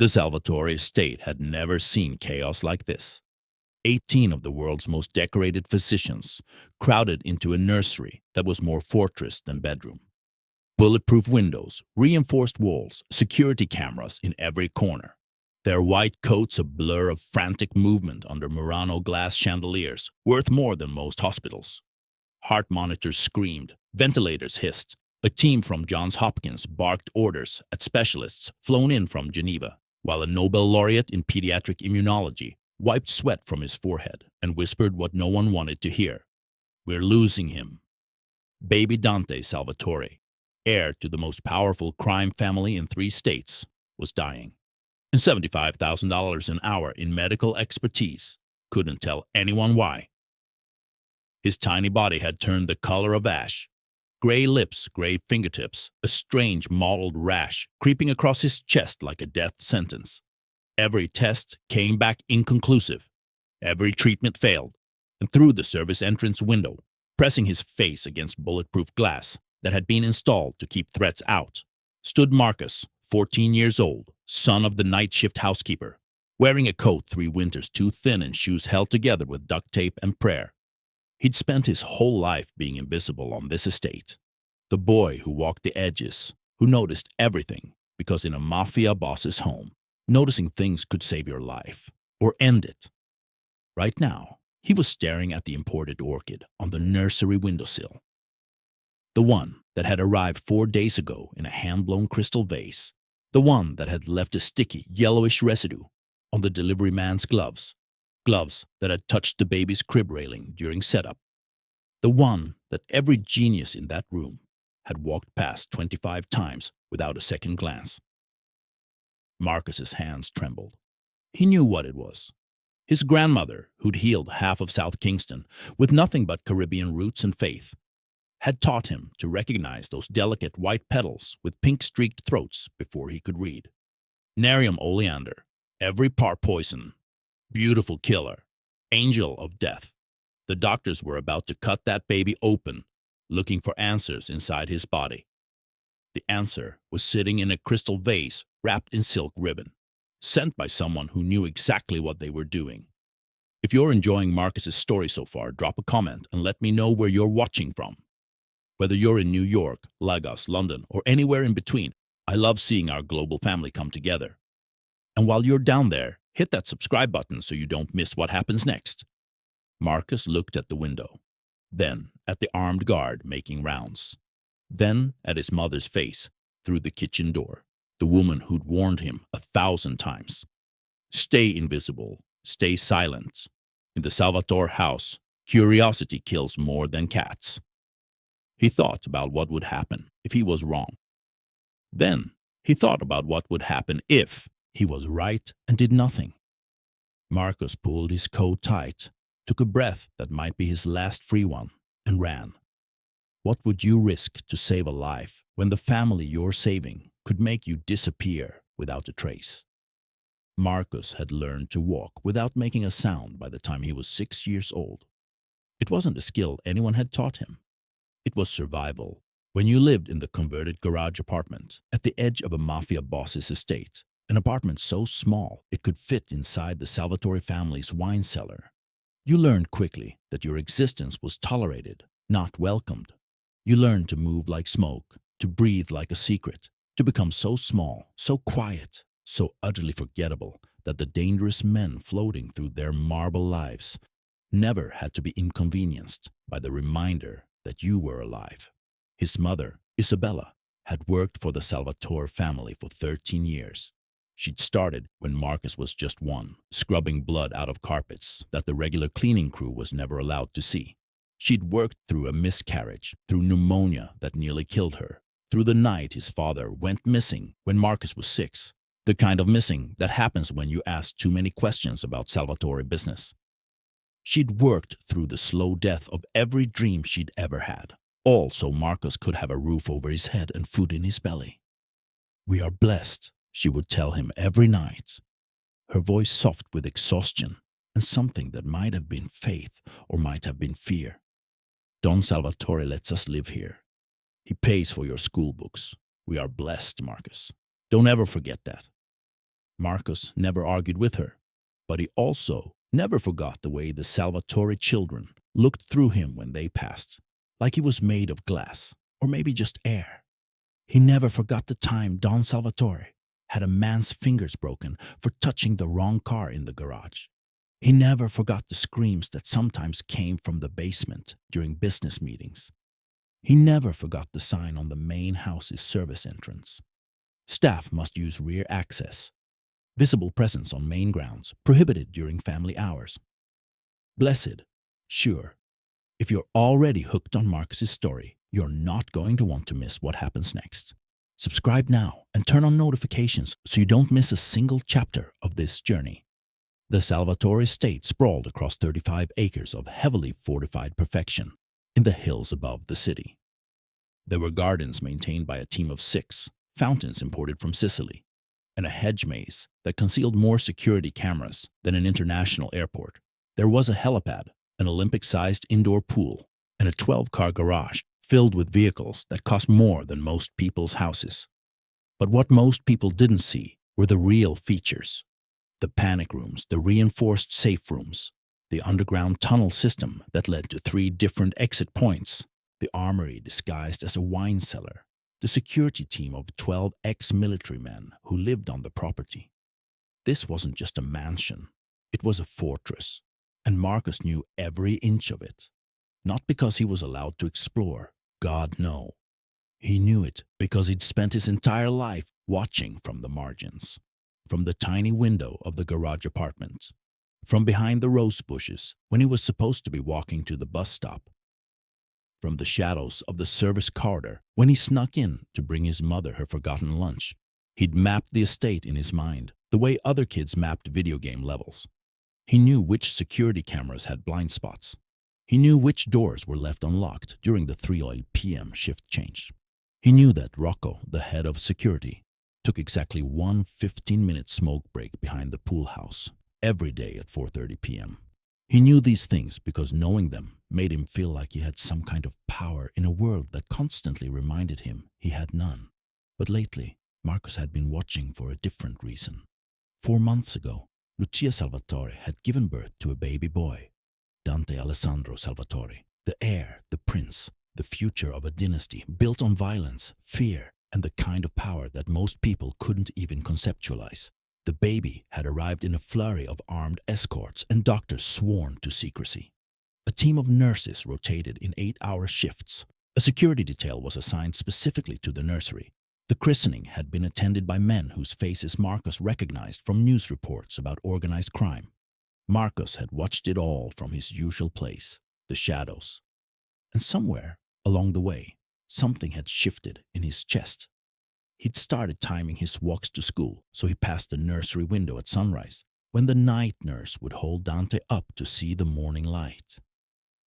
The Salvatore estate had never seen chaos like this. 18 of the world's most decorated physicians crowded into a nursery that was more fortress than bedroom. Bulletproof windows, reinforced walls, security cameras in every corner. Their white coats a blur of frantic movement under Murano glass chandeliers, worth more than most hospitals. Heart monitors screamed, ventilators hissed. A team from Johns Hopkins barked orders at specialists flown in from Geneva, while a Nobel laureate in pediatric immunology wiped sweat from his forehead and whispered what no one wanted to hear. "We're losing him." Baby Dante Salvatore, heir to the most powerful crime family in 3 states, was dying. And $75,000 an hour in medical expertise couldn't tell anyone why. His tiny body had turned the color of ash. Gray lips, gray fingertips, a strange mottled rash creeping across his chest like a death sentence. Every test came back inconclusive. Every treatment failed. And through the service entrance window, pressing his face against bulletproof glass that had been installed to keep threats out, stood Marcus, 14 years old, son of the night shift housekeeper, wearing a coat 3 winters too thin and shoes held together with duct tape and prayer. He'd spent his whole life being invisible on this estate. The boy who walked the edges, who noticed everything, because in a Mafia boss's home, noticing things could save your life, or end it. Right now, he was staring at the imported orchid on the nursery windowsill. The one that had arrived 4 days ago in a hand-blown crystal vase. The one that had left a sticky, yellowish residue on the delivery man's gloves. Gloves that had touched the baby's crib railing during setup. The one that every genius in that room had walked past 25 times without a second glance. Marcus's hands trembled. He knew what it was. His grandmother, who'd healed half of South Kingston with nothing but Caribbean roots and faith, had taught him to recognize those delicate white petals with pink-streaked throats before he could read. Nerium oleander, every part poison. Beautiful killer, angel of death. The doctors were about to cut that baby open, looking for answers inside his body. The answer was sitting in a crystal vase wrapped in silk ribbon, sent by someone who knew exactly what they were doing. If you're enjoying Marcus's story so far, drop a comment and let me know where you're watching from. Whether you're in New York, Lagos, London, or anywhere in between, I love seeing our global family come together. And while you're down there, hit that subscribe button so you don't miss what happens next. Marcus looked at the window, then at the armed guard making rounds, then at his mother's face through the kitchen door, the woman who'd warned him 1,000 times. Stay invisible, stay silent. In the Salvatore house, curiosity kills more than cats. He thought about what would happen if he was wrong. Then he thought about what would happen if he was right and did nothing. Marcus pulled his coat tight, took a breath that might be his last free one, and ran. What would you risk to save a life when the family you're saving could make you disappear without a trace? Marcus had learned to walk without making a sound by the time he was 6 years old. It wasn't a skill anyone had taught him. It was survival. When you lived in the converted garage apartment at the edge of a Mafia boss's estate, an apartment so small it could fit inside the Salvatore family's wine cellar, you learned quickly that your existence was tolerated, not welcomed. You learned to move like smoke, to breathe like a secret, to become so small, so quiet, so utterly forgettable that the dangerous men floating through their marble lives never had to be inconvenienced by the reminder that you were alive. His mother, Isabella, had worked for the Salvatore family for 13 years. She'd started when Marcus was just 1, scrubbing blood out of carpets that the regular cleaning crew was never allowed to see. She'd worked through a miscarriage, through pneumonia that nearly killed her, through the night his father went missing when Marcus was 6, the kind of missing that happens when you ask too many questions about Salvatore business. She'd worked through the slow death of every dream she'd ever had, all so Marcus could have a roof over his head and food in his belly. "We are blessed," she would tell him every night, her voice soft with exhaustion and something that might have been faith or might have been fear. "Don Salvatore lets us live here. He pays for your school books. We are blessed, Marcus. Don't ever forget that." Marcus never argued with her, but he also never forgot the way the Salvatore children looked through him when they passed, like he was made of glass, or maybe just air. He never forgot the time Don Salvatore had a man's fingers broken for touching the wrong car in the garage. He never forgot the screams that sometimes came from the basement during business meetings. He never forgot the sign on the main house's service entrance. Staff must use rear access. Visible presence on main grounds, prohibited during family hours. Blessed, sure. If you're already hooked on Marcus's story, you're not going to want to miss what happens next. Subscribe now and turn on notifications so you don't miss a single chapter of this journey. The Salvatore estate sprawled across 35 acres of heavily fortified perfection in the hills above the city. There were gardens maintained by a team of 6, fountains imported from Sicily, and a hedge maze that concealed more security cameras than an international airport. There was a helipad, an Olympic-sized indoor pool, and a 12-car garage filled with vehicles that cost more than most people's houses. But what most people didn't see were the real features. The panic rooms, the reinforced safe rooms, the underground tunnel system that led to 3 different exit points, the armory disguised as a wine cellar, the security team of 12 ex-military men who lived on the property. This wasn't just a mansion, it was a fortress, and Marcus knew every inch of it. Not because he was allowed to explore, God no. He knew it because he'd spent his entire life watching from the margins, from the tiny window of the garage apartment, from behind the rose bushes when he was supposed to be walking to the bus stop, from the shadows of the service corridor when he snuck in to bring his mother her forgotten lunch. He'd mapped the estate in his mind the way other kids mapped video game levels. He knew which security cameras had blind spots. He knew which doors were left unlocked during the 3 p.m. shift change. He knew that Rocco, the head of security, took exactly one 15-minute smoke break behind the pool house every day at 4:30 p.m. He knew these things because knowing them made him feel like he had some kind of power in a world that constantly reminded him he had none. But lately, Marcus had been watching for a different reason. 4 months ago, Lucia Salvatore had given birth to a baby boy, Dante Alessandro Salvatore, the heir, the prince, the future of a dynasty built on violence, fear, and the kind of power that most people couldn't even conceptualize. The baby had arrived in a flurry of armed escorts and doctors sworn to secrecy. A team of nurses rotated in 8-hour shifts. A security detail was assigned specifically to the nursery. The christening had been attended by men whose faces Marcus recognized from news reports about organized crime. Marcus had watched it all from his usual place, the shadows. And somewhere along the way, something had shifted in his chest. He'd started timing his walks to school, so he passed the nursery window at sunrise, when the night nurse would hold Dante up to see the morning light.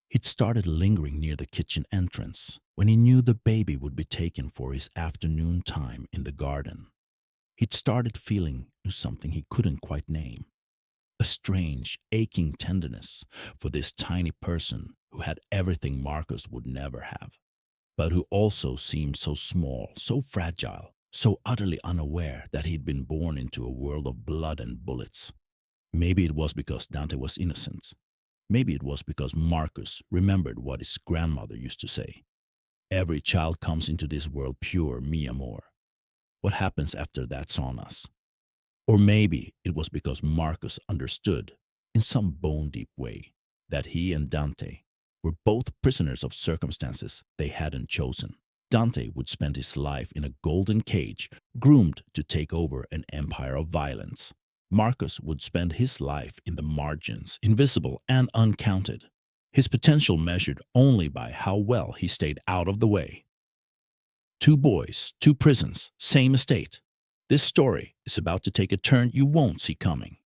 He'd started lingering near the kitchen entrance, when he knew the baby would be taken for his afternoon time in the garden. He'd started feeling something he couldn't quite name. A strange, aching tenderness for this tiny person who had everything Marcus would never have, but who also seemed so small, so fragile, so utterly unaware that he'd been born into a world of blood and bullets. Maybe it was because Dante was innocent. Maybe it was because Marcus remembered what his grandmother used to say. Every child comes into this world pure, mi amor. What happens after that's on us. Or maybe it was because Marcus understood, in some bone-deep way, that he and Dante were both prisoners of circumstances they hadn't chosen. Dante would spend his life in a golden cage, groomed to take over an empire of violence. Marcus would spend his life in the margins, invisible and uncounted, his potential measured only by how well he stayed out of the way. 2 boys, 2 prisons, same estate. This story is about to take a turn you won't see coming.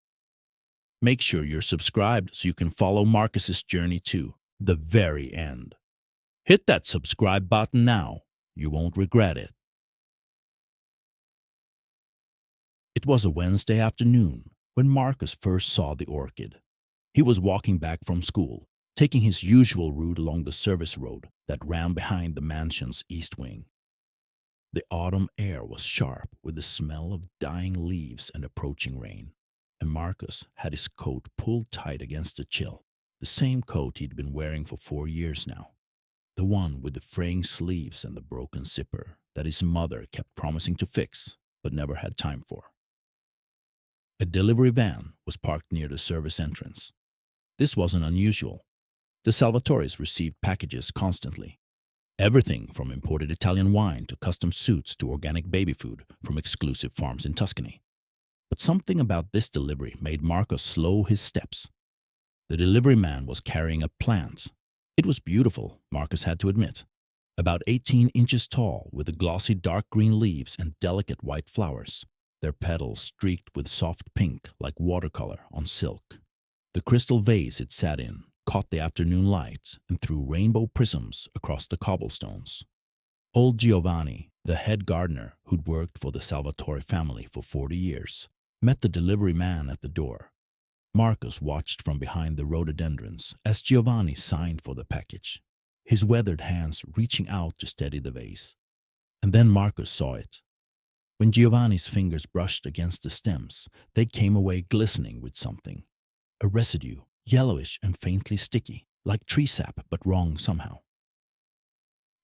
Make sure you're subscribed so you can follow Marcus's journey to the very end. Hit that subscribe button now. You won't regret it. It was a Wednesday afternoon when Marcus first saw the orchid. He was walking back from school, taking his usual route along the service road that ran behind the mansion's east wing. The autumn air was sharp with the smell of dying leaves and approaching rain, and Marcus had his coat pulled tight against the chill, the same coat he'd been wearing for 4 years now, the one with the fraying sleeves and the broken zipper that his mother kept promising to fix but never had time for. A delivery van was parked near the service entrance. This wasn't unusual. The Salvatores received packages constantly. Everything from imported Italian wine to custom suits to organic baby food from exclusive farms in Tuscany. But something about this delivery made Marcos slow his steps. The delivery man was carrying a plant. It was beautiful, Marcus had to admit. About 18 inches tall with the glossy dark green leaves and delicate white flowers, their petals streaked with soft pink like watercolor on silk. The crystal vase it sat in caught the afternoon light and threw rainbow prisms across the cobblestones. Old Giovanni, the head gardener who'd worked for the Salvatore family for 40 years, met the delivery man at the door. Marcus watched from behind the rhododendrons as Giovanni signed for the package, his weathered hands reaching out to steady the vase. And then Marcus saw it. When Giovanni's fingers brushed against the stems, they came away glistening with something. A residue, yellowish and faintly sticky, like tree sap but wrong somehow.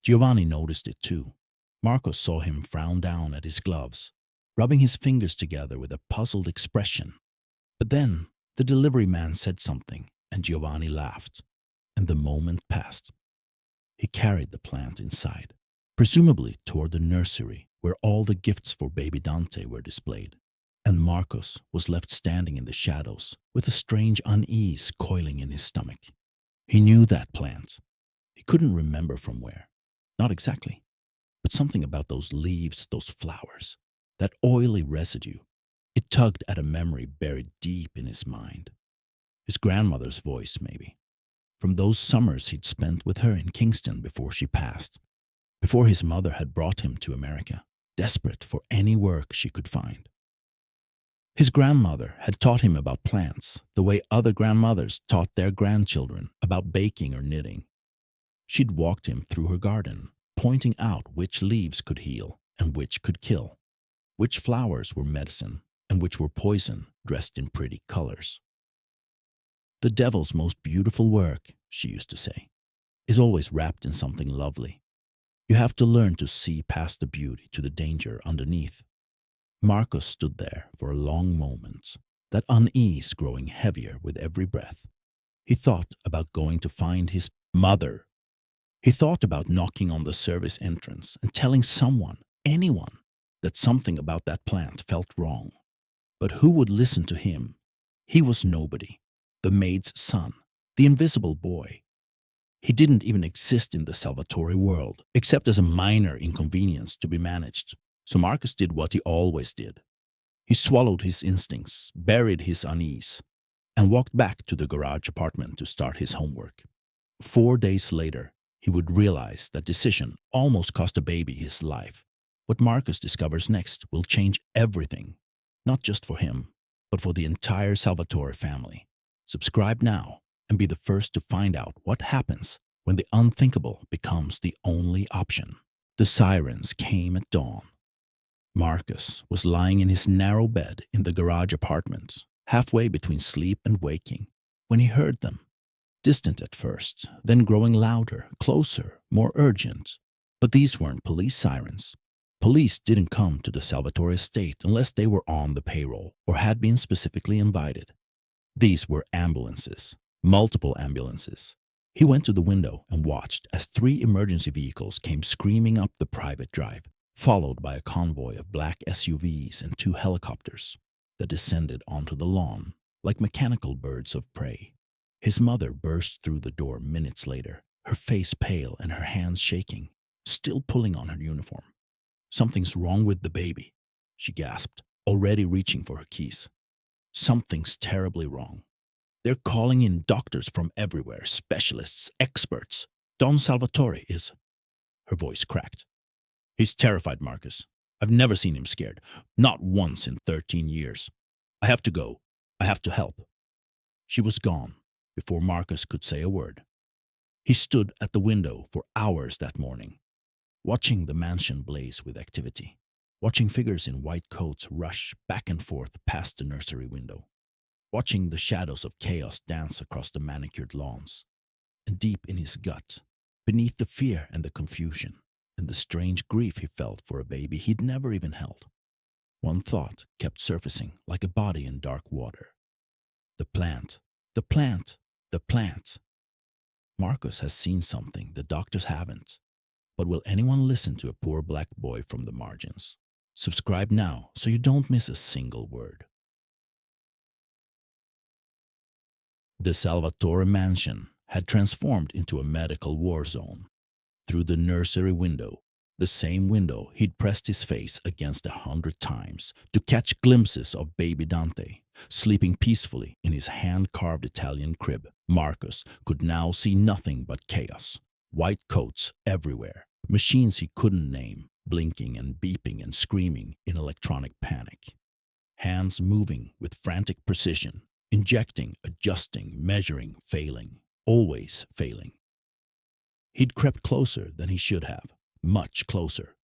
Giovanni noticed it too. Marcos saw him frown down at his gloves, rubbing his fingers together with a puzzled expression. But then the delivery man said something, and Giovanni laughed, and the moment passed. He carried the plant inside, presumably toward the nursery where all the gifts for baby Dante were displayed, and Marcos was left standing in the shadows with a strange unease coiling in his stomach. He knew that plant. He couldn't remember from where. Not exactly, but something about those leaves, those flowers, that oily residue. It tugged at a memory buried deep in his mind. His grandmother's voice, maybe, from those summers he'd spent with her in Kingston before she passed, before his mother had brought him to America, desperate for any work she could find. His grandmother had taught him about plants the way other grandmothers taught their grandchildren about baking or knitting. She'd walked him through her garden, pointing out which leaves could heal and which could kill, which flowers were medicine and which were poison dressed in pretty colors. The devil's most beautiful work, she used to say, is always wrapped in something lovely. You have to learn to see past the beauty to the danger underneath. Marcos stood there for a long moment, that unease growing heavier with every breath. He thought about going to find his mother. He thought about knocking on the service entrance and telling someone, anyone, that something about that plant felt wrong. But who would listen to him? He was nobody, the maid's son, the invisible boy. He didn't even exist in the Salvatore world, except as a minor inconvenience to be managed. So Marcus did what he always did. He swallowed his instincts, buried his unease, and walked back to the garage apartment to start his homework. 4 days later, he would realize that decision almost cost a baby his life. What Marcus discovers next will change everything, not just for him, but for the entire Salvatore family. Subscribe now and be the first to find out what happens when the unthinkable becomes the only option. The sirens came at dawn. Marcus was lying in his narrow bed in the garage apartment, halfway between sleep and waking, when he heard them. Distant at first, then growing louder, closer, more urgent. But these weren't police sirens. Police didn't come to the Salvatore estate unless they were on the payroll or had been specifically invited. These were ambulances, multiple ambulances. He went to the window and watched as 3 emergency vehicles came screaming up the private drive, followed by a convoy of black SUVs and 2 helicopters that descended onto the lawn like mechanical birds of prey. His mother burst through the door minutes later, her face pale and her hands shaking, still pulling on her uniform. "Something's wrong with the baby," she gasped, already reaching for her keys. "Something's terribly wrong. They're calling in doctors from everywhere, specialists, experts. Don Salvatore is..." Her voice cracked. "He's terrified, Marcus. I've never seen him scared. Not once in 13 years. I have to go. I have to help." She was gone before Marcus could say a word. He stood at the window for hours that morning. watching the mansion blaze with activity, watching figures in white coats rush back and forth past the nursery window, watching the shadows of chaos dance across the manicured lawns. And deep in his gut, beneath the fear and the confusion, and the strange grief he felt for a baby he'd never even held, one thought kept surfacing like a body in dark water. The plant, the plant, the plant. Marcus has seen something the doctors haven't. But will anyone listen to a poor black boy from the margins? Subscribe now so you don't miss a single word. The Salvatore mansion had transformed into a medical war zone. Through the nursery window, the same window he'd pressed his face against 100 times to catch glimpses of baby Dante, sleeping peacefully in his hand-carved Italian crib, Marcus could now see nothing but chaos. White coats everywhere, machines he couldn't name, blinking and beeping and screaming in electronic panic. Hands moving with frantic precision, injecting, adjusting, measuring, failing, always failing. He'd crept closer than he should have, much closer.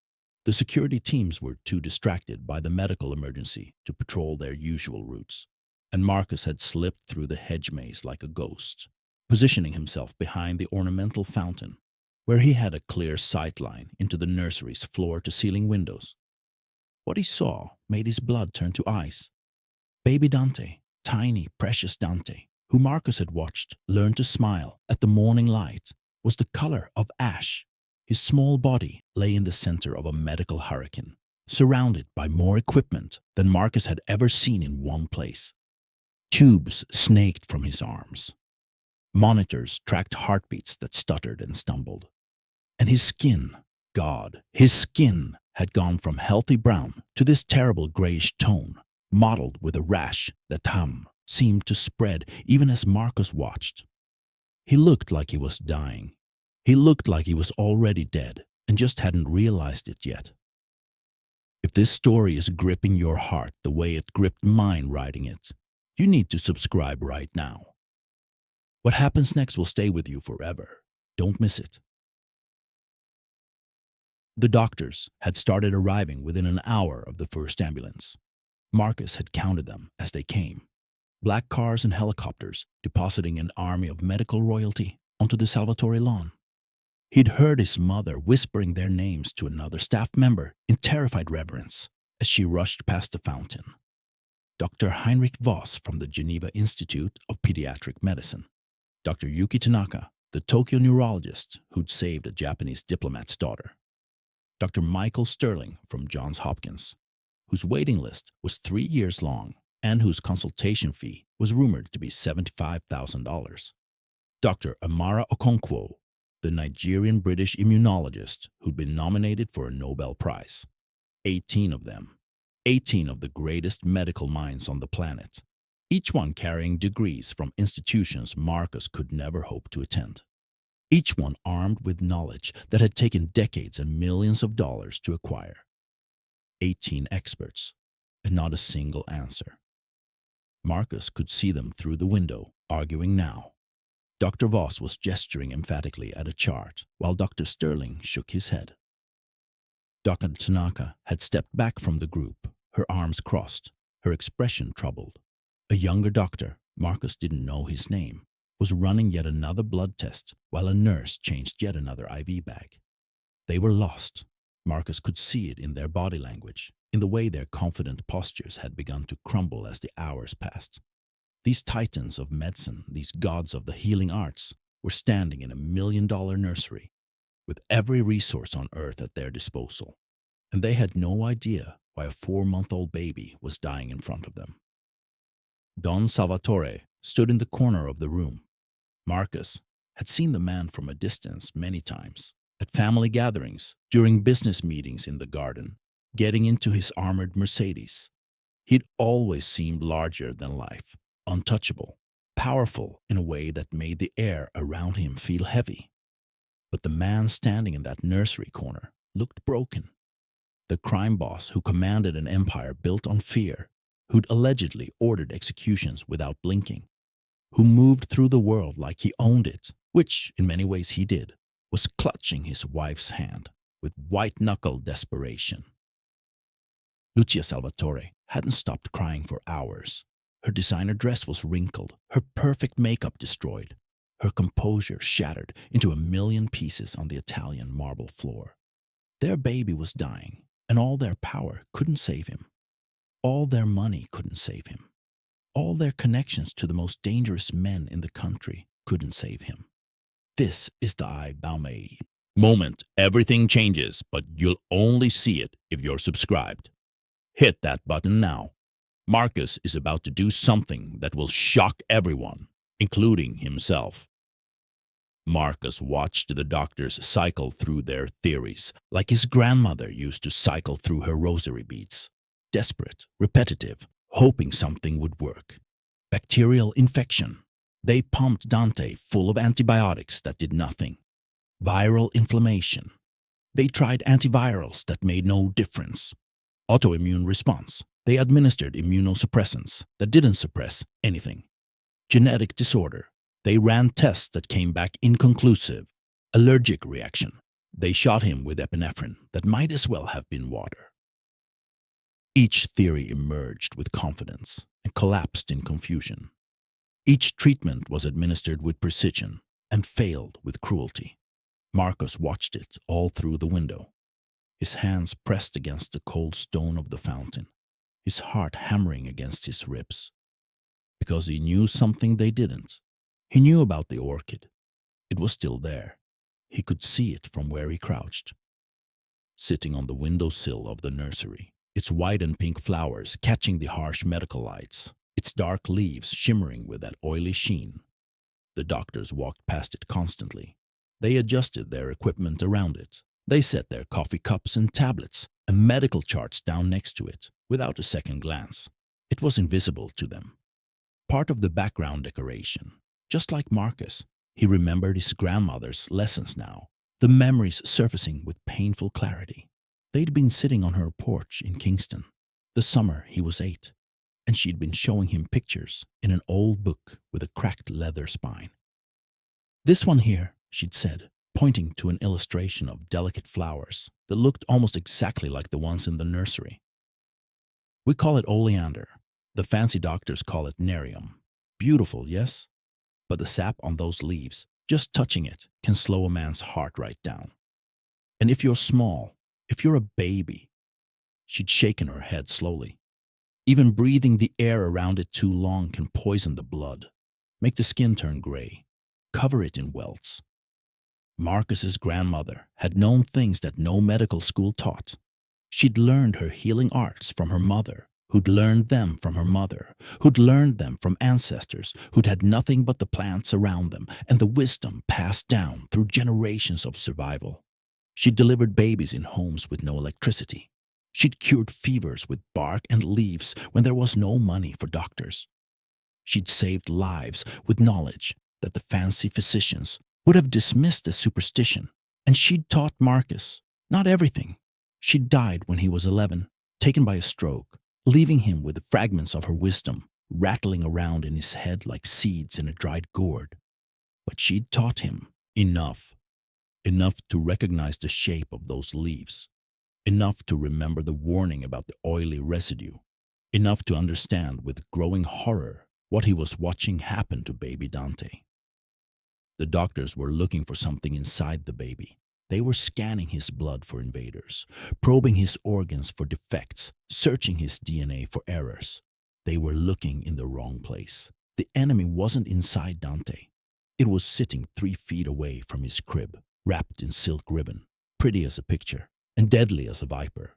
The security teams were too distracted by the medical emergency to patrol their usual routes, and Marcus had slipped through the hedge maze like a ghost, positioning himself behind the ornamental fountain, where he had a clear sightline into the nursery's floor-to-ceiling windows. What he saw made his blood turn to ice. Baby Dante, tiny, precious Dante, who Marcus had watched learn to smile at the morning light, was the color of ash. His small body lay in the center of a medical hurricane, surrounded by more equipment than Marcus had ever seen in one place. Tubes snaked from his arms. Monitors tracked heartbeats that stuttered and stumbled. And his skin, God, his skin had gone from healthy brown to this terrible grayish tone, mottled with a rash that seemed to spread even as Marcus watched. He looked like he was dying. He looked like he was already dead and just hadn't realized it yet. If this story is gripping your heart the way it gripped mine writing it, you need to subscribe right now. What happens next will stay with you forever. Don't miss it. The doctors had started arriving within an hour of the first ambulance. Marcus had counted them as they came. Black cars and helicopters depositing an army of medical royalty onto the Salvatore lawn. He'd heard his mother whispering their names to another staff member in terrified reverence as she rushed past the fountain. Dr. Heinrich Voss from the Geneva Institute of Pediatric Medicine. Dr. Yuki Tanaka, the Tokyo neurologist who'd saved a Japanese diplomat's daughter. Dr. Michael Sterling from Johns Hopkins, whose waiting list was 3 years long and whose consultation fee was rumored to be $75,000. Dr. Amara Okonkwo, the Nigerian-British immunologist who'd been nominated for a Nobel Prize. 18 of them. 18 of the greatest medical minds on the planet, each one carrying degrees from institutions Marcus could never hope to attend. Each one armed with knowledge that had taken decades and millions of dollars to acquire. 18 experts, and not a single answer. Marcus could see them through the window, arguing now. Dr. Voss was gesturing emphatically at a chart, while Dr. Sterling shook his head. Dr. Tanaka had stepped back from the group, her arms crossed, her expression troubled. A younger doctor, Marcus didn't know his name, was running yet another blood test while a nurse changed yet another IV bag. They were lost. Marcus could see it in their body language, in the way their confident postures had begun to crumble as the hours passed. These titans of medicine, these gods of the healing arts, were standing in $1 million nursery, with every resource on earth at their disposal, and they had no idea why a 4-month-old baby was dying in front of them. Don Salvatore stood in the corner of the room. Marcus had seen the man from a distance many times, at family gatherings, during business meetings in the garden, getting into his armored Mercedes. He'd always seemed larger than life, untouchable, powerful in a way that made the air around him feel heavy. But the man standing in that nursery corner looked broken. The crime boss who commanded an empire built on fear, who'd allegedly ordered executions without blinking, who moved through the world like he owned it, which in many ways he did, was clutching his wife's hand, with white-knuckle desperation. Lucia Salvatore hadn't stopped crying for hours. Her designer dress was wrinkled, her perfect makeup destroyed, her composure shattered into a million pieces on the Italian marble floor. Their baby was dying, and all their power couldn't save him. All their money couldn't save him. All their connections to the most dangerous men in the country couldn't save him. This is the I Baumei moment. Everything changes, but you'll only see it if you're subscribed. Hit that button now. Marcus is about to do something that will shock everyone, including himself. Marcus watched the doctors cycle through their theories like his grandmother used to cycle through her rosary beads. Desperate, repetitive, hoping something would work. Bacterial infection. They pumped Dante full of antibiotics that did nothing. Viral inflammation. They tried antivirals that made no difference. Autoimmune response. They administered immunosuppressants that didn't suppress anything. Genetic disorder. They ran tests that came back inconclusive. Allergic reaction. They shot him with epinephrine that might as well have been water. Each theory emerged with confidence and collapsed in confusion. Each treatment was administered with precision and failed with cruelty. Marcus watched it all through the window, his hands pressed against the cold stone of the fountain, his heart hammering against his ribs. Because he knew something they didn't. He knew about the orchid. It was still there. He could see it from where he crouched. Sitting on the windowsill of the nursery, its white and pink flowers catching the harsh medical lights, its dark leaves shimmering with that oily sheen. The doctors walked past it constantly. They adjusted their equipment around it. They set their coffee cups and tablets and medical charts down next to it without a second glance. It was invisible to them. Part of the background decoration. Just like Marcus, he remembered his grandmother's lessons now, the memories surfacing with painful clarity. They'd been sitting on her porch in Kingston, the summer he was 8, and she'd been showing him pictures in an old book with a cracked leather spine. "This one here," she'd said, pointing to an illustration of delicate flowers that looked almost exactly like the ones in the nursery. "We call it oleander. The fancy doctors call it nerium. Beautiful, yes? But the sap on those leaves, just touching it, can slow a man's heart right down. And if you're small, if you're a baby," she'd shaken her head slowly, "even breathing the air around it too long can poison the blood, make the skin turn gray, cover it in welts." Marcus's grandmother had known things that no medical school taught. She'd learned her healing arts from her mother, who'd learned them from her mother, who'd learned them from ancestors who'd had nothing but the plants around them and the wisdom passed down through generations of survival. She'd delivered babies in homes with no electricity. She'd cured fevers with bark and leaves when there was no money for doctors. She'd saved lives with knowledge that the fancy physicians would have dismissed as superstition. And she'd taught Marcus, not everything. She'd died when he was 11, taken by a stroke, leaving him with the fragments of her wisdom rattling around in his head like seeds in a dried gourd. But she'd taught him enough to recognize the shape of those leaves, enough to remember the warning about the oily residue, enough to understand with growing horror what he was watching happen to baby Dante. The doctors were looking for something inside the baby. They were scanning his blood for invaders, probing his organs for defects, searching his DNA for errors. They were looking in the wrong place. The enemy wasn't inside Dante. It was sitting 3 feet away from his crib, wrapped in silk ribbon, pretty as a picture, and deadly as a viper.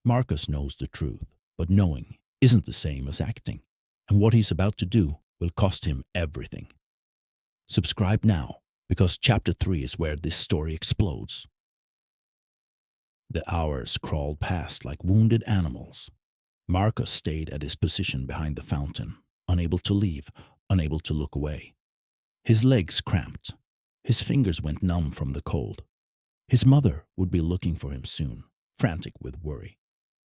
Marcus knows the truth, but knowing isn't the same as acting, and what he's about to do will cost him everything. Subscribe now, because Chapter 3 is where this story explodes. The hours crawled past like wounded animals. Marcus stayed at his position behind the fountain, unable to leave, unable to look away. His legs cramped. His fingers went numb from the cold. His mother would be looking for him soon, frantic with worry.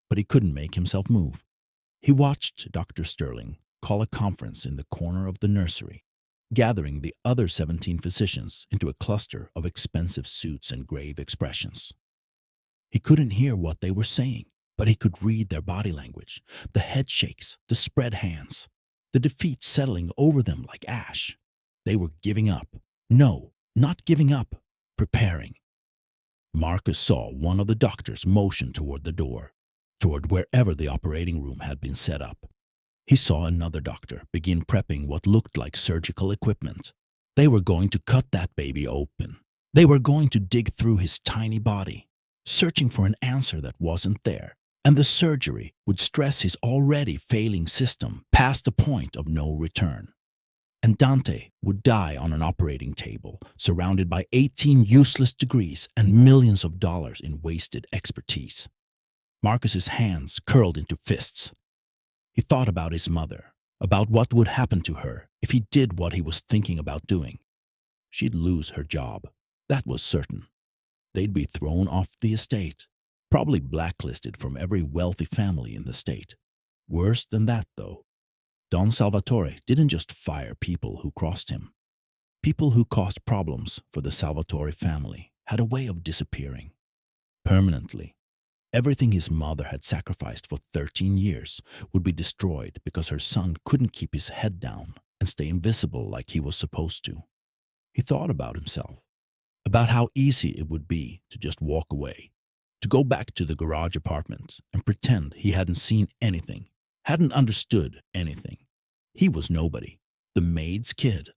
But he couldn't make himself move. He watched Dr. Sterling call a conference in the corner of the nursery, gathering the other 17 physicians into a cluster of expensive suits and grave expressions. He couldn't hear what they were saying, but he could read their body language, the head shakes, the spread hands, the defeat settling over them like ash. They were giving up. No, not giving up, preparing. Marcus saw one of the doctors motion toward the door, toward wherever the operating room had been set up. He saw another doctor begin prepping what looked like surgical equipment. They were going to cut that baby open. They were going to dig through his tiny body, searching for an answer that wasn't there. And the surgery would stress his already failing system past the point of no return. And Dante would die on an operating table, surrounded by 18 useless degrees and millions of dollars in wasted expertise. Marcus's hands curled into fists. He thought about his mother, about what would happen to her if he did what he was thinking about doing. She'd lose her job. That was certain. They'd be thrown off the estate, probably blacklisted from every wealthy family in the state. Worse than that, though, Don Salvatore didn't just fire people who crossed him. People who caused problems for the Salvatore family had a way of disappearing. Permanently. Everything his mother had sacrificed for 13 years would be destroyed because her son couldn't keep his head down and stay invisible like he was supposed to. He thought about himself, about how easy it would be to just walk away, to go back to the garage apartment and pretend he hadn't seen anything, hadn't understood anything. He was nobody, the maid's kid.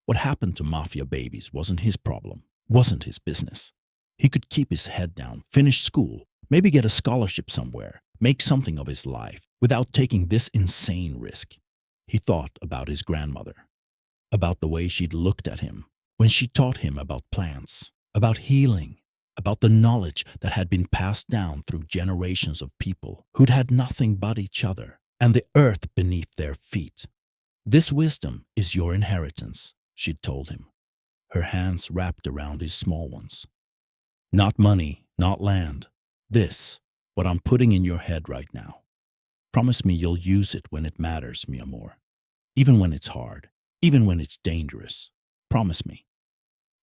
What happened to Mafia babies wasn't his problem, wasn't his business. He could keep his head down, finish school, maybe get a scholarship somewhere, make something of his life without taking this insane risk. He thought about his grandmother, about the way she'd looked at him when she taught him about plants, about healing, about the knowledge that had been passed down through generations of people who'd had nothing but each other and the earth beneath their feet. This wisdom is your inheritance, she'd told him, her hands wrapped around his small ones. Not money, not land. This, what I'm putting in your head right now. Promise me you'll use it when it matters, mi amor. Even when it's hard, even when it's dangerous. Promise me.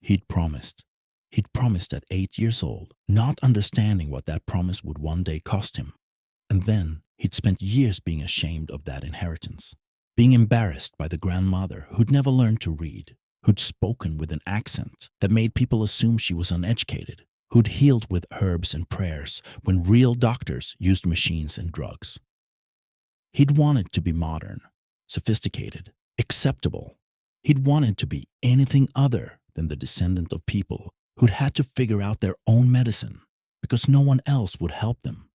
He'd promised. He'd promised at 8 years old, not understanding what that promise would one day cost him. And then he'd spent years being ashamed of that inheritance, being embarrassed by the grandmother who'd never learned to read, who'd spoken with an accent that made people assume she was uneducated, who'd healed with herbs and prayers when real doctors used machines and drugs. He'd wanted to be modern, sophisticated, acceptable. He'd wanted to be anything other than the descendant of people who'd had to figure out their own medicine because no one else would help them.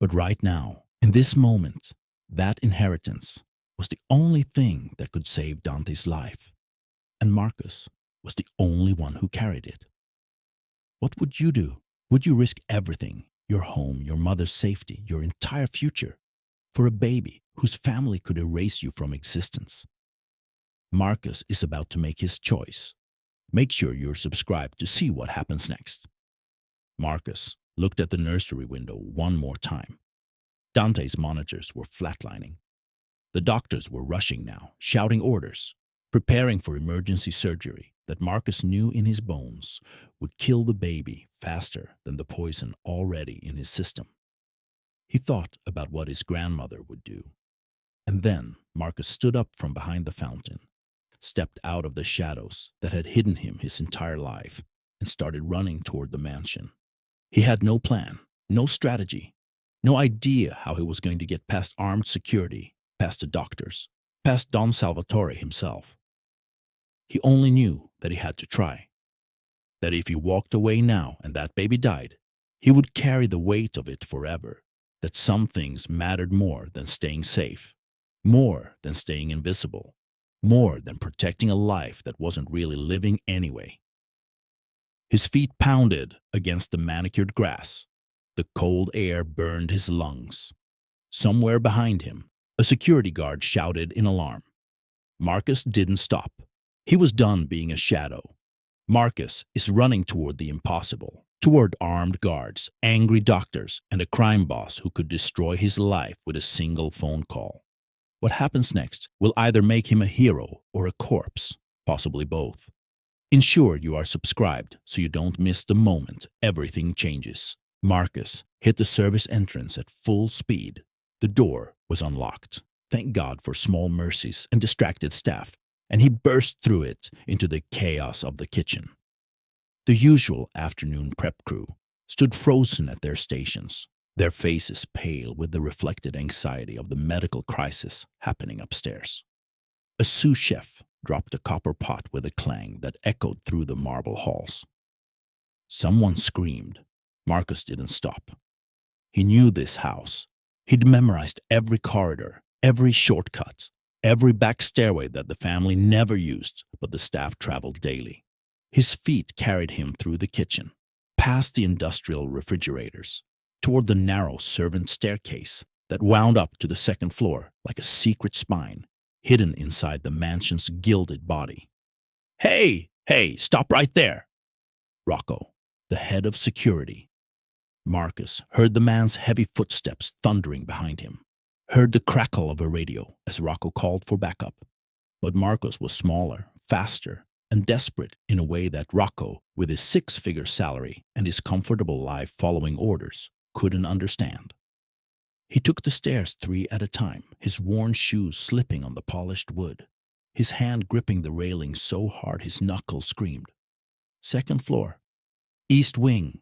But right now, in this moment, that inheritance was the only thing that could save Dante's life. And Marcus was the only one who carried it. What would you do? Would you risk everything, your home, your mother's safety, your entire future, for a baby whose family could erase you from existence? Marcus is about to make his choice. Make sure you're subscribed to see what happens next. Marcus looked at the nursery window one more time. Dante's monitors were flatlining. The doctors were rushing now, shouting orders, preparing for emergency surgery that Marcus knew in his bones would kill the baby faster than the poison already in his system. He thought about what his grandmother would do. And then Marcus stood up from behind the fountain, stepped out of the shadows that had hidden him his entire life, and started running toward the mansion. He had no plan, no strategy, no idea how he was going to get past armed security, past the doctors, past Don Salvatore himself. He only knew that he had to try. That if he walked away now and that baby died, he would carry the weight of it forever. That some things mattered more than staying safe, more than staying invisible, more than protecting a life that wasn't really living anyway. His feet pounded against the manicured grass. The cold air burned his lungs. Somewhere behind him, a security guard shouted in alarm. Marcus didn't stop. He was done being a shadow. Marcus is running toward the impossible, toward armed guards, angry doctors, and a crime boss who could destroy his life with a single phone call. What happens next will either make him a hero or a corpse, possibly both. Ensure you are subscribed so you don't miss the moment everything changes. Marcus hit the service entrance at full speed. The door was unlocked. Thank God for small mercies and distracted staff, and he burst through it into the chaos of the kitchen. The usual afternoon prep crew stood frozen at their stations, their faces pale with the reflected anxiety of the medical crisis happening upstairs. A sous chef dropped a copper pot with a clang that echoed through the marble halls. Someone screamed. Marcus didn't stop. He knew this house. He'd memorized every corridor, every shortcut, every back stairway that the family never used, but the staff traveled daily. His feet carried him through the kitchen, past the industrial refrigerators, toward the narrow servant staircase that wound up to the second floor like a secret spine, hidden inside the mansion's gilded body. Hey, stop right there! Rocco, the head of security. Marcus heard the man's heavy footsteps thundering behind him, heard the crackle of a radio as Rocco called for backup. But Marcus was smaller, faster, and desperate in a way that Rocco, with his six-figure salary and his comfortable life following orders, couldn't understand. He took the stairs 3 at a time, his worn shoes slipping on the polished wood, his hand gripping the railing so hard his knuckles screamed. Second floor. East wing.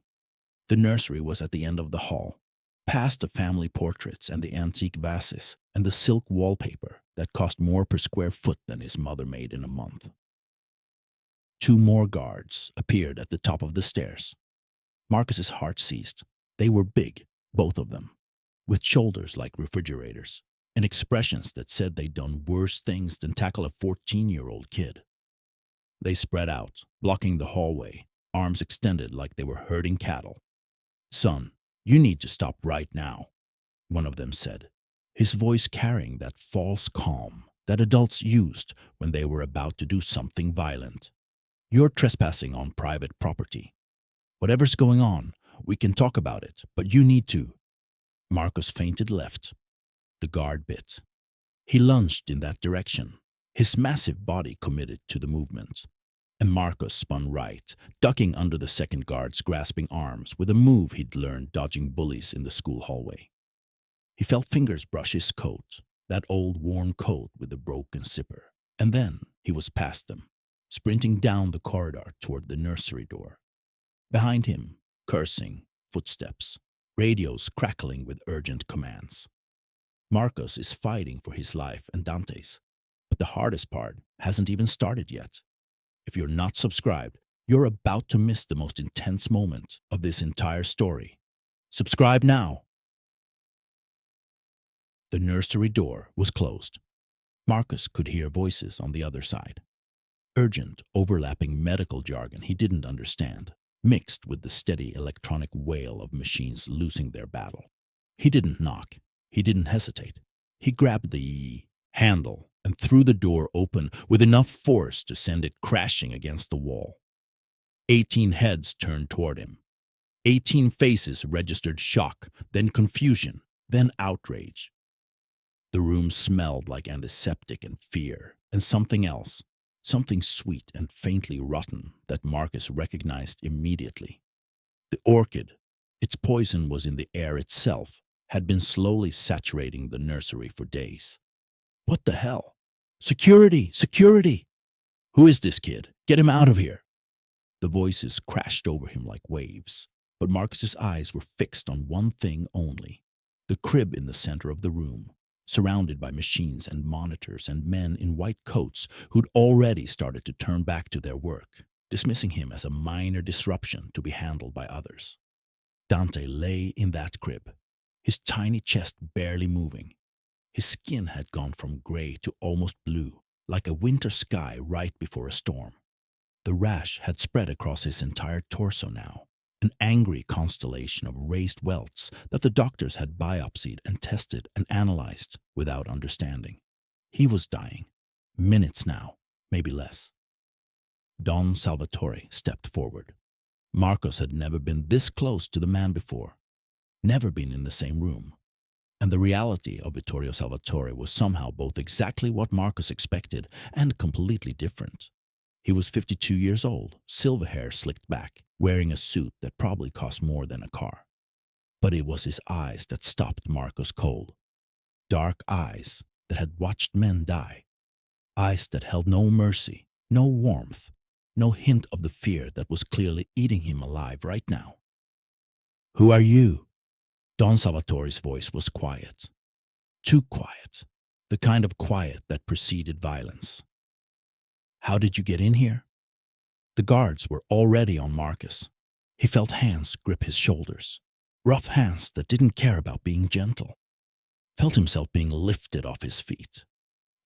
The nursery was at the end of the hall, past the family portraits and the antique vases and the silk wallpaper that cost more per square foot than his mother made in a month. 2 more guards appeared at the top of the stairs. Marcus's heart seized. They were big, both of them, with shoulders like refrigerators and expressions that said they'd done worse things than tackle a 14-year-old kid. They spread out, blocking the hallway, arms extended like they were herding cattle. "Son, you need to stop right now," one of them said, his voice carrying that false calm that adults used when they were about to do something violent. "You're trespassing on private property. Whatever's going on, we can talk about it, but you need to." Marcus feinted left. The guard bit. He lunged in that direction, his massive body committed to the movement. And Marcus spun right, ducking under the second guard's grasping arms with a move he'd learned dodging bullies in the school hallway. He felt fingers brush his coat, that old worn coat with the broken zipper, and then he was past them, sprinting down the corridor toward the nursery door. Behind him, cursing, footsteps, radios crackling with urgent commands. Marcus is fighting for his life and Dante's, but the hardest part hasn't even started yet. If you're not subscribed, you're about to miss the most intense moment of this entire story. Subscribe now. The nursery door was closed. Marcus could hear voices on the other side. Urgent, overlapping medical jargon he didn't understand, mixed with the steady electronic wail of machines losing their battle. He didn't knock. He didn't hesitate. He grabbed the handle and threw the door open with enough force to send it crashing against the wall. 18 heads turned toward him. 18 faces registered shock, then confusion, then outrage. The room smelled like antiseptic and fear, and something else, something sweet and faintly rotten that Marcus recognized immediately. The orchid, its poison was in the air itself, had been slowly saturating the nursery for days. What the hell? Security! Security! Who is this kid? Get him out of here! The voices crashed over him like waves, but Marcus's eyes were fixed on one thing only, the crib in the center of the room, surrounded by machines and monitors and men in white coats who'd already started to turn back to their work, dismissing him as a minor disruption to be handled by others. Dante lay in that crib, his tiny chest barely moving. His skin had gone from gray to almost blue, like a winter sky right before a storm. The rash had spread across his entire torso now, an angry constellation of raised welts that the doctors had biopsied and tested and analyzed without understanding. He was dying. Minutes now, maybe less. Don Salvatore stepped forward. Marcus had never been this close to the man before, never been in the same room. And the reality of Vittorio Salvatore was somehow both exactly what Marcus expected and completely different. He was 52 years old, silver hair slicked back, wearing a suit that probably cost more than a car. But it was his eyes that stopped Marcus cold. Dark eyes that had watched men die. Eyes that held no mercy, no warmth, no hint of the fear that was clearly eating him alive right now. "Who are you?" Don Salvatore's voice was quiet. Too quiet. The kind of quiet that preceded violence. "How did you get in here?" The guards were already on Marcus. He felt hands grip his shoulders. Rough hands that didn't care about being gentle. Felt himself being lifted off his feet.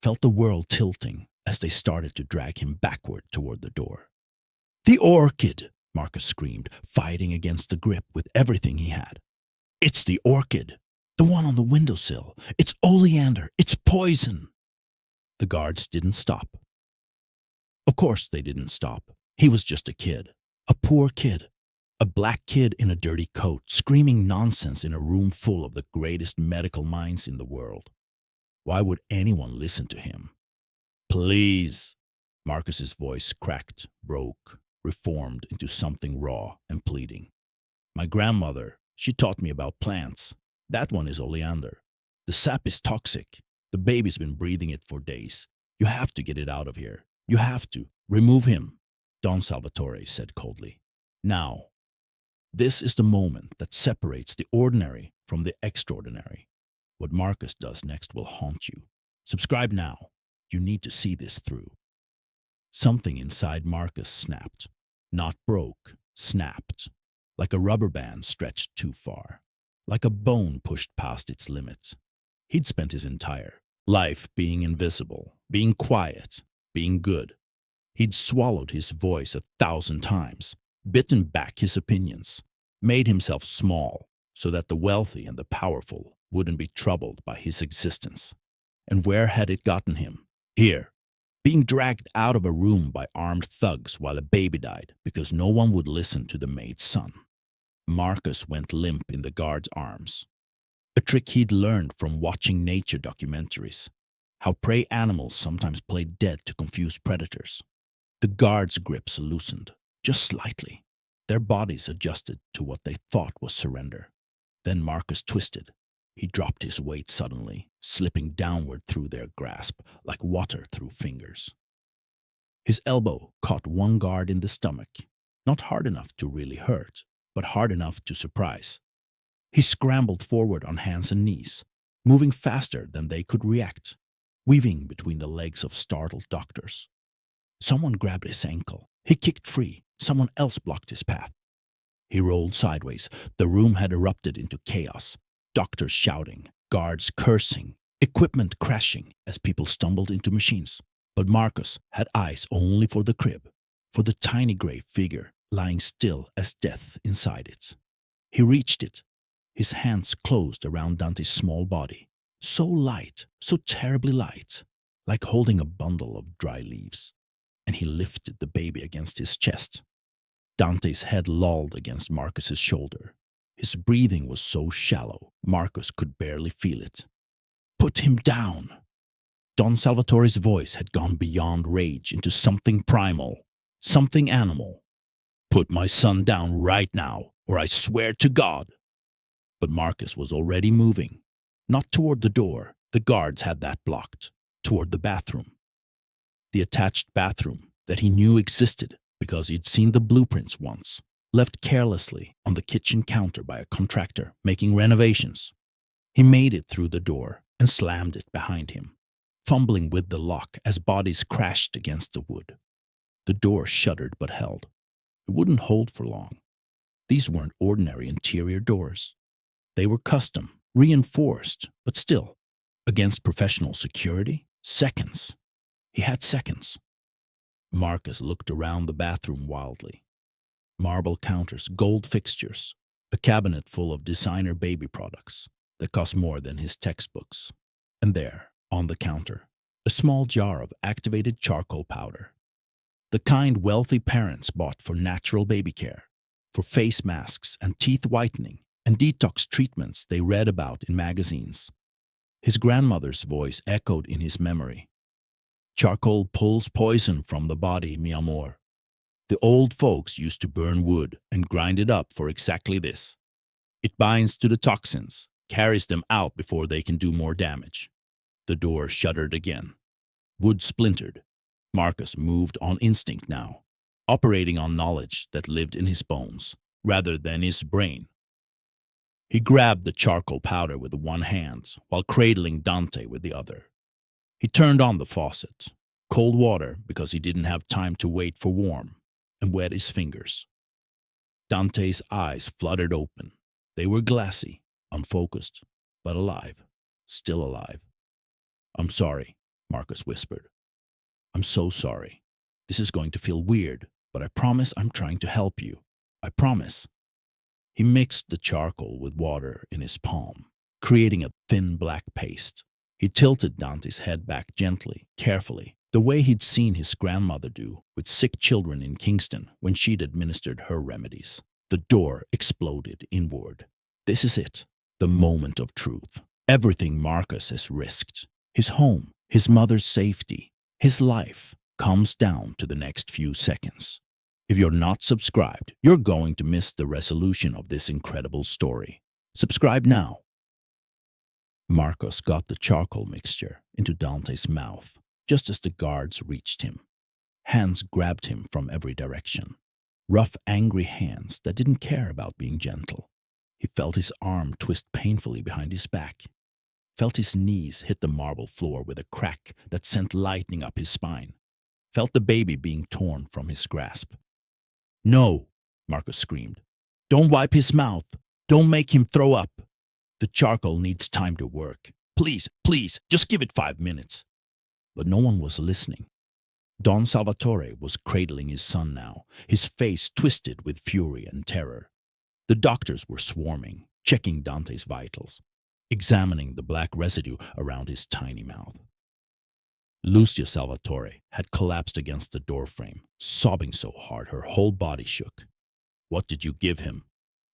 Felt the world tilting as they started to drag him backward toward the door. "The orchid!" Marcus screamed, fighting against the grip with everything he had. "It's the orchid! The one on the windowsill! It's oleander! It's poison!" The guards didn't stop. Of course they didn't stop. He was just a kid. A poor kid. A black kid in a dirty coat, screaming nonsense in a room full of the greatest medical minds in the world. Why would anyone listen to him? "Please." Marcus's voice cracked, broke, reformed into something raw and pleading. "My grandmother, she taught me about plants. That one is oleander. The sap is toxic. The baby's been breathing it for days. You have to get it out of here. You have to. Remove him," Don Salvatore said coldly. "Now." This is the moment that separates the ordinary from the extraordinary. What Marcus does next will haunt you. Subscribe now. You need to see this through. Something inside Marcus snapped. Not broke, snapped. Like a rubber band stretched too far. Like a bone pushed past its limit. He'd spent his entire life being invisible, being quiet, being good. He'd swallowed his voice 1,000 times, bitten back his opinions, made himself small so that the wealthy and the powerful wouldn't be troubled by his existence. And where had it gotten him? Here, being dragged out of a room by armed thugs while a baby died because no one would listen to the maid's son. Marcus went limp in the guard's arms. A trick he'd learned from watching nature documentaries. How prey animals sometimes play dead to confuse predators. The guards' grips loosened, just slightly. Their bodies adjusted to what they thought was surrender. Then Marcus twisted. He dropped his weight suddenly, slipping downward through their grasp like water through fingers. His elbow caught one guard in the stomach, not hard enough to really hurt, but hard enough to surprise. He scrambled forward on hands and knees, moving faster than they could react, weaving between the legs of startled doctors. Someone grabbed his ankle. He kicked free. Someone else blocked his path. He rolled sideways. The room had erupted into chaos. Doctors shouting, guards cursing, equipment crashing as people stumbled into machines. But Marcus had eyes only for the crib, for the tiny gray figure lying still as death inside it. He reached it. His hands closed around Dante's small body. So light, so terribly light, like holding a bundle of dry leaves. And he lifted the baby against his chest. Dante's head lolled against Marcus's shoulder. His breathing was so shallow, Marcus could barely feel it. "Put him down!" Don Salvatore's voice had gone beyond rage into something primal, something animal. "Put my son down right now, or I swear to God!" But Marcus was already moving. Not toward the door, the guards had that blocked. Toward the bathroom. The attached bathroom that he knew existed because he'd seen the blueprints once, left carelessly on the kitchen counter by a contractor making renovations. He made it through the door and slammed it behind him, fumbling with the lock as bodies crashed against the wood. The door shuddered but held. It wouldn't hold for long. These weren't ordinary interior doors. They were custom, reinforced, but still, against professional security, seconds. He had seconds. Marcus looked around the bathroom wildly. Marble counters, gold fixtures, a cabinet full of designer baby products that cost more than his textbooks. And there, on the counter, a small jar of activated charcoal powder. The kind wealthy parents bought for natural baby care, for face masks and teeth whitening and detox treatments they read about in magazines. His grandmother's voice echoed in his memory. "Charcoal pulls poison from the body, mi amor. The old folks used to burn wood and grind it up for exactly this. It binds to the toxins, carries them out before they can do more damage. The door shuddered again. Wood splintered. Marcus moved on instinct now, operating on knowledge that lived in his bones rather than his brain. He grabbed the charcoal powder with one hand while cradling Dante with the other. He turned on the faucet, cold water because he didn't have time to wait for warm, and wet his fingers. Dante's eyes fluttered open. They were glassy, unfocused, but alive, still alive. "I'm sorry," Marcus whispered. "I'm so sorry. This is going to feel weird, but I promise I'm trying to help you. I promise." He mixed the charcoal with water in his palm, creating a thin black paste. He tilted Dante's head back gently, carefully, the way he'd seen his grandmother do with sick children in Kingston when she'd administered her remedies. The door exploded inward. This is it, the moment of truth. Everything Marcus has risked, his home, his mother's safety, his life, comes down to the next few seconds. If you're not subscribed, you're going to miss the resolution of this incredible story. Subscribe now. Marcus got the charcoal mixture into Dante's mouth just as the guards reached him. Hands grabbed him from every direction. Rough, angry hands that didn't care about being gentle. He felt his arm twist painfully behind his back. Felt his knees hit the marble floor with a crack that sent lightning up his spine. Felt the baby being torn from his grasp. "No," Marcus screamed. "Don't wipe his mouth. Don't make him throw up. The charcoal needs time to work. Please, please, just give it 5 minutes." But no one was listening. Don Salvatore was cradling his son now, his face twisted with fury and terror. The doctors were swarming, checking Dante's vitals, examining the black residue around his tiny mouth. Lucia Salvatore had collapsed against the doorframe, sobbing so hard her whole body shook. "What did you give him?"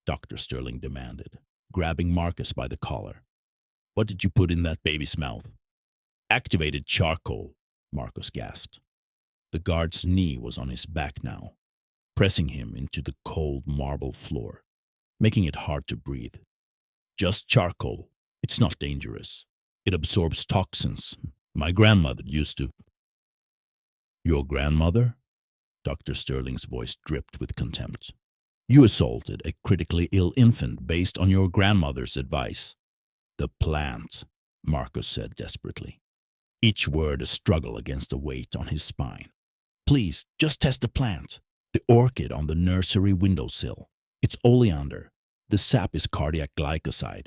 Dr. Sterling demanded, grabbing Marcus by the collar. "What did you put in that baby's mouth?" "Activated charcoal," Marcus gasped. The guard's knee was on his back now, pressing him into the cold marble floor, making it hard to breathe. "Just charcoal. It's not dangerous. It absorbs toxins. My grandmother used to." "Your grandmother?" Dr. Sterling's voice dripped with contempt. "You assaulted a critically ill infant based on your grandmother's advice." "The plant," Marcus said desperately, each word a struggle against the weight on his spine. "Please, just test the plant. The orchid on the nursery windowsill. It's oleander. The sap is cardiac glycoside.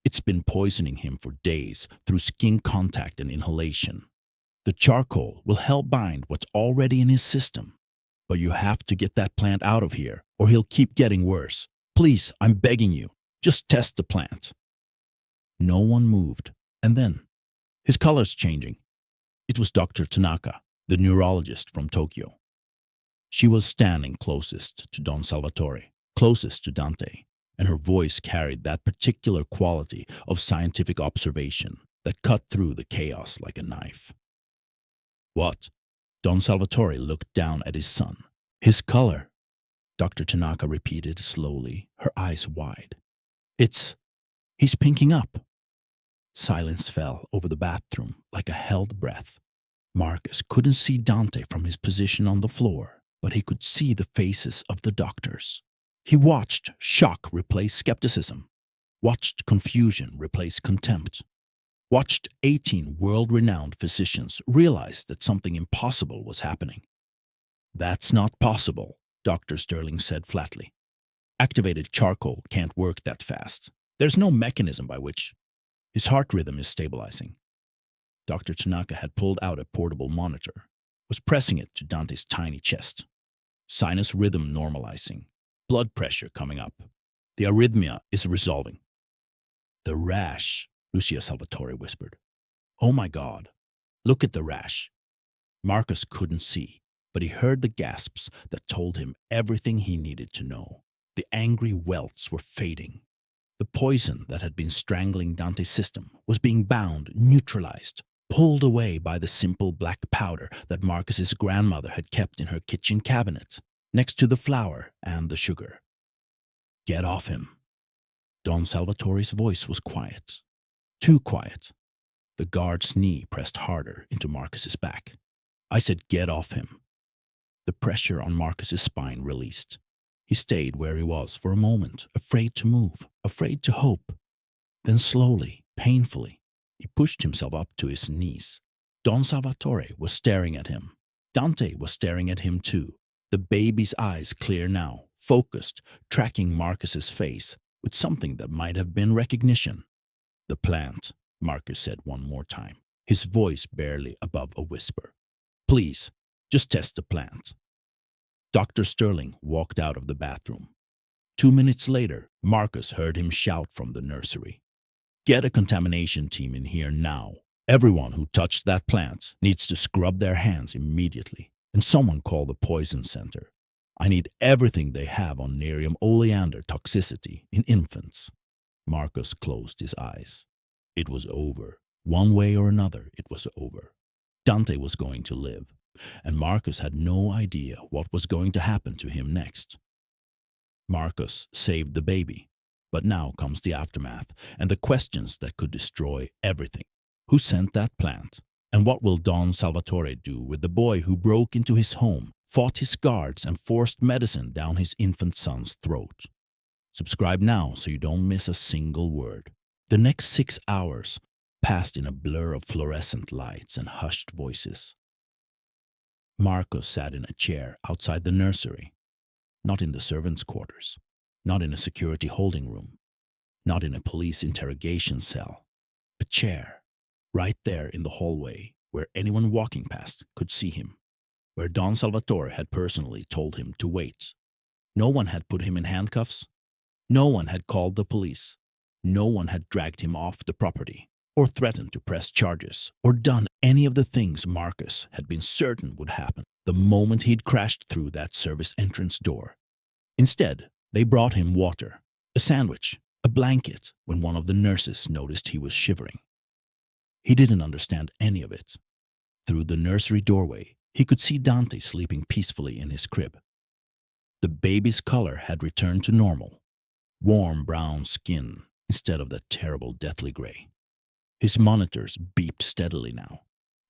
It's been poisoning him for days through skin contact and inhalation. The charcoal will help bind what's already in his system. But you have to get that plant out of here, or he'll keep getting worse. Please, I'm begging you, just test the plant." No one moved, and then, his colors changing. It was Dr. Tanaka, the neurologist from Tokyo. She was standing closest to Don Salvatore, closest to Dante, and her voice carried that particular quality of scientific observation that cut through the chaos like a knife. "What?" Don Salvatore looked down at his son. "His color," Dr. Tanaka repeated slowly, her eyes wide. He's pinking up." Silence fell over the bathroom like a held breath. Marcus couldn't see Dante from his position on the floor, but he could see the faces of the doctors. He watched shock replace skepticism, watched confusion replace contempt, watched 18 world-renowned physicians realize that something impossible was happening. "That's not possible," Dr. Sterling said flatly. "Activated charcoal can't work that fast. There's no mechanism by which—" His heart rhythm is stabilizing. Dr. Tanaka had pulled out a portable monitor, was pressing it to Dante's tiny chest. Sinus rhythm normalizing, blood pressure coming up. The arrhythmia is resolving. "The rash," Lucia Salvatore whispered. "Oh my God, look at the rash." Marcus couldn't see, but he heard the gasps that told him everything he needed to know. The angry welts were fading. The poison that had been strangling Dante's system was being bound, neutralized, pulled away by the simple black powder that Marcus's grandmother had kept in her kitchen cabinet, next to the flour and the sugar. "Get off him." Don Salvatore's voice was quiet. Too quiet. The guard's knee pressed harder into Marcus's back. I said, "Get off him." The pressure on Marcus's spine released. He stayed where he was for a moment, afraid to move, afraid to hope. Then slowly, painfully, he pushed himself up to his knees. Don Salvatore was staring at him. Dante was staring at him too, the baby's eyes clear now, focused, tracking Marcus's face with something that might have been recognition. "The plant," Marcus said one more time, his voice barely above a whisper. "Please, just test the plant." Dr. Sterling walked out of the bathroom. 2 minutes later, Marcus heard him shout from the nursery, "Get a contamination team in here now. Everyone who touched that plant needs to scrub their hands immediately, and someone call the poison center. I need everything they have on nerium oleander toxicity in infants." Marcus closed his eyes. It was over. One way or another, it was over. Dante was going to live, and Marcus had no idea what was going to happen to him next. Marcus saved the baby, but now comes the aftermath and the questions that could destroy everything. Who sent that plant? And what will Don Salvatore do with the boy who broke into his home, fought his guards, and forced medicine down his infant son's throat? Subscribe now so you don't miss a single word. The next 6 hours passed in a blur of fluorescent lights and hushed voices. Marcus sat in a chair outside the nursery, not in the servants' quarters, not in a security holding room, not in a police interrogation cell. A chair, right there in the hallway where anyone walking past could see him, where Don Salvatore had personally told him to wait. No one had put him in handcuffs. No one had called the police. No one had dragged him off the property, or threatened to press charges, or done any of the things Marcus had been certain would happen the moment he'd crashed through that service entrance door. Instead, they brought him water, a sandwich, a blanket when one of the nurses noticed he was shivering. He didn't understand any of it. Through the nursery doorway, he could see Dante sleeping peacefully in his crib. The baby's color had returned to normal, warm brown skin instead of that terrible deathly gray. His monitors beeped steadily now,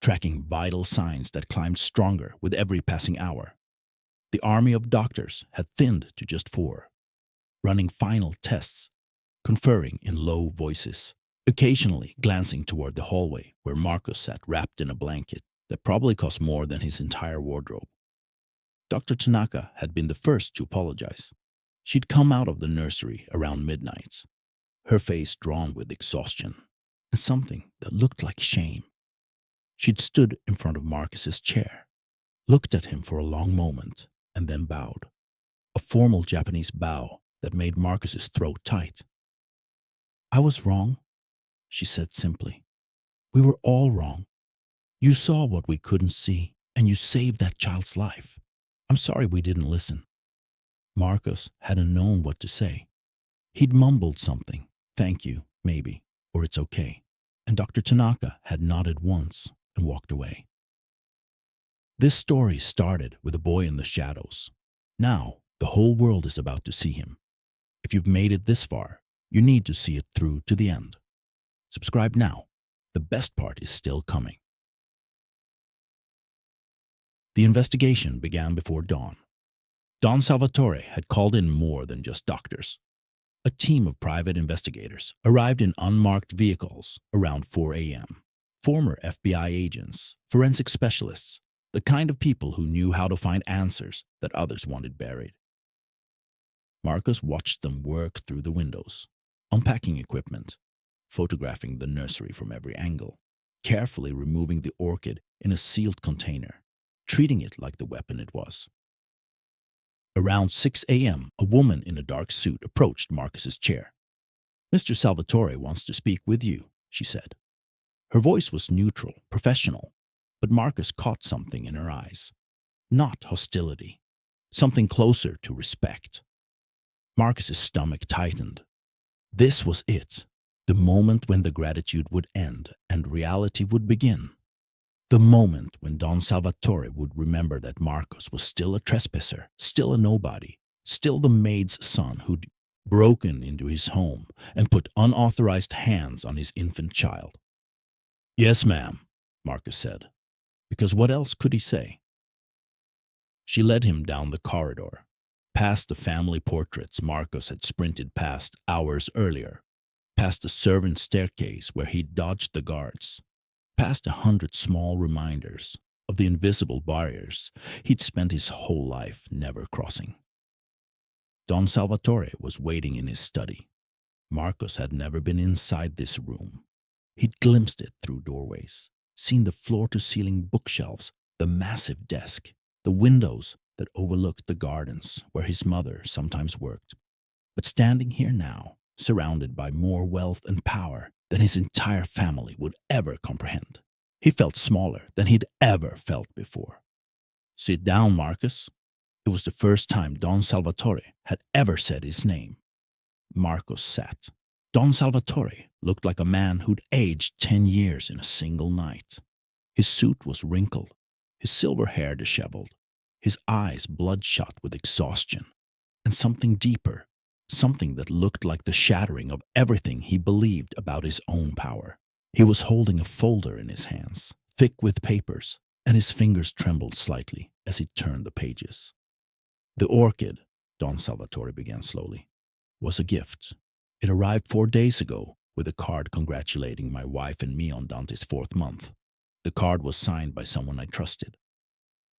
tracking vital signs that climbed stronger with every passing hour. The army of doctors had thinned to just 4, running final tests, conferring in low voices, occasionally glancing toward the hallway where Marcus sat wrapped in a blanket that probably cost more than his entire wardrobe. Dr. Tanaka had been the first to apologize. She'd come out of the nursery around midnight, her face drawn with exhaustion and something that looked like shame. She'd stood in front of Marcus's chair, looked at him for a long moment, and then bowed. A formal Japanese bow that made Marcus's throat tight. "I was wrong," she said simply. "We were all wrong. You saw what we couldn't see, and you saved that child's life. I'm sorry we didn't listen." Marcus hadn't known what to say. He'd mumbled something, "Thank you, maybe, or it's okay," and Dr. Tanaka had nodded once and walked away. This story started with a boy in the shadows. Now, the whole world is about to see him. If you've made it this far, you need to see it through to the end. Subscribe now. The best part is still coming. The investigation began before dawn. Don Salvatore had called in more than just doctors. A team of private investigators arrived in unmarked vehicles around 4 a.m. Former FBI agents, forensic specialists, the kind of people who knew how to find answers that others wanted buried. Marcus watched them work through the windows, unpacking equipment, photographing the nursery from every angle, carefully removing the orchid in a sealed container, treating it like the weapon it was. Around 6 a.m., a woman in a dark suit approached Marcus's chair. "Mr. Salvatore wants to speak with you," she said. Her voice was neutral, professional, but Marcus caught something in her eyes. Not hostility, something closer to respect. Marcus's stomach tightened. This was it, the moment when the gratitude would end and reality would begin. The moment when Don Salvatore would remember that Marcus was still a trespasser, still a nobody, still the maid's son who'd broken into his home, and put unauthorized hands on his infant child. "Yes, ma'am," Marcus said, because what else could he say? She led him down the corridor, past the family portraits Marcus had sprinted past hours earlier, past the servant staircase where he'd dodged the guards, past 100 small reminders of the invisible barriers he'd spent his whole life never crossing. Don Salvatore was waiting in his study. Marcus had never been inside this room. He'd glimpsed it through doorways, seen the floor-to-ceiling bookshelves, the massive desk, the windows that overlooked the gardens where his mother sometimes worked. But standing here now, surrounded by more wealth and power than his entire family would ever comprehend, he felt smaller than he'd ever felt before. "Sit down, Marcus." It was the first time Don Salvatore had ever said his name. Marcus sat. Don Salvatore looked like a man who'd aged 10 years in a single night. His suit was wrinkled, his silver hair disheveled, his eyes bloodshot with exhaustion, and something deeper, something that looked like the shattering of everything he believed about his own power. He was holding a folder in his hands, thick with papers, and his fingers trembled slightly as he turned the pages. "The orchid," Don Salvatore began slowly, "was a gift. It arrived 4 days ago with a card congratulating my wife and me on Dante's 4th month. The card was signed by someone I trusted."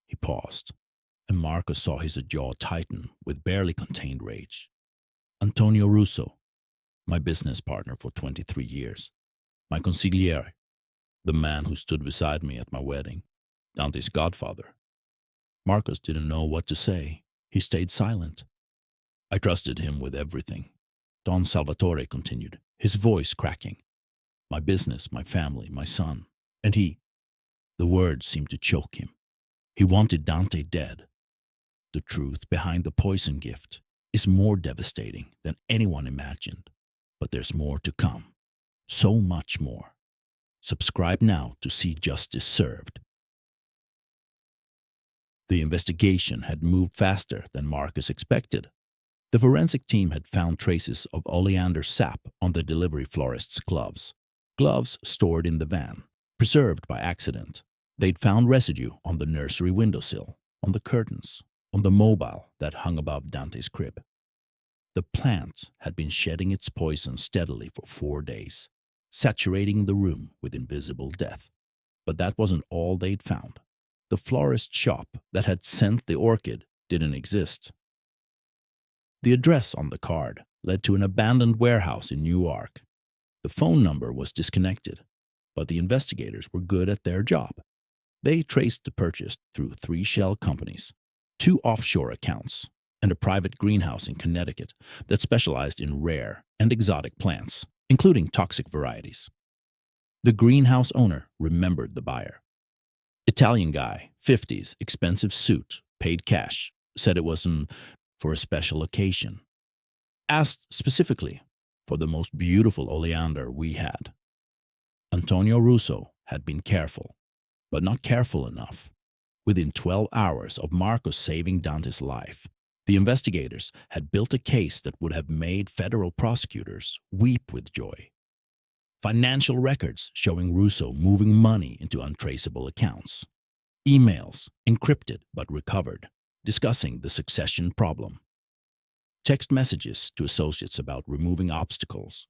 He paused, and Marcus saw his jaw tighten with barely contained rage. "Antonio Russo, my business partner for 23 years, my consigliere, the man who stood beside me at my wedding, Dante's godfather." Marcus didn't know what to say. He stayed silent. "I trusted him with everything," Don Salvatore continued, his voice cracking. "My business, my family, my son. And he—" the words seemed to choke him. "He wanted Dante dead. The truth behind the poison gift is more devastating than anyone imagined. But there's more to come. So much more. Subscribe now to see justice served." The investigation had moved faster than Marcus expected. The forensic team had found traces of oleander sap on the delivery florist's gloves. Gloves stored in the van, preserved by accident. They'd found residue on the nursery windowsill, on the curtains, on the mobile that hung above Dante's crib. The plant had been shedding its poison steadily for 4 days, saturating the room with invisible death. But that wasn't all they'd found. The florist shop that had sent the orchid didn't exist. The address on the card led to an abandoned warehouse in Newark. The phone number was disconnected, but the investigators were good at their job. They traced the purchase through 3 shell companies, 2 offshore accounts, and a private greenhouse in Connecticut that specialized in rare and exotic plants, including toxic varieties. The greenhouse owner remembered the buyer. Italian guy, 50s, expensive suit, paid cash, said it was for a special occasion. Asked specifically for the most beautiful oleander we had. Antonio Russo had been careful, but not careful enough. Within 12 hours of Marcus saving Dante's life, the investigators had built a case that would have made federal prosecutors weep with joy. Financial records showing Russo moving money into untraceable accounts. Emails, encrypted but recovered, discussing the succession problem. Text messages to associates about removing obstacles.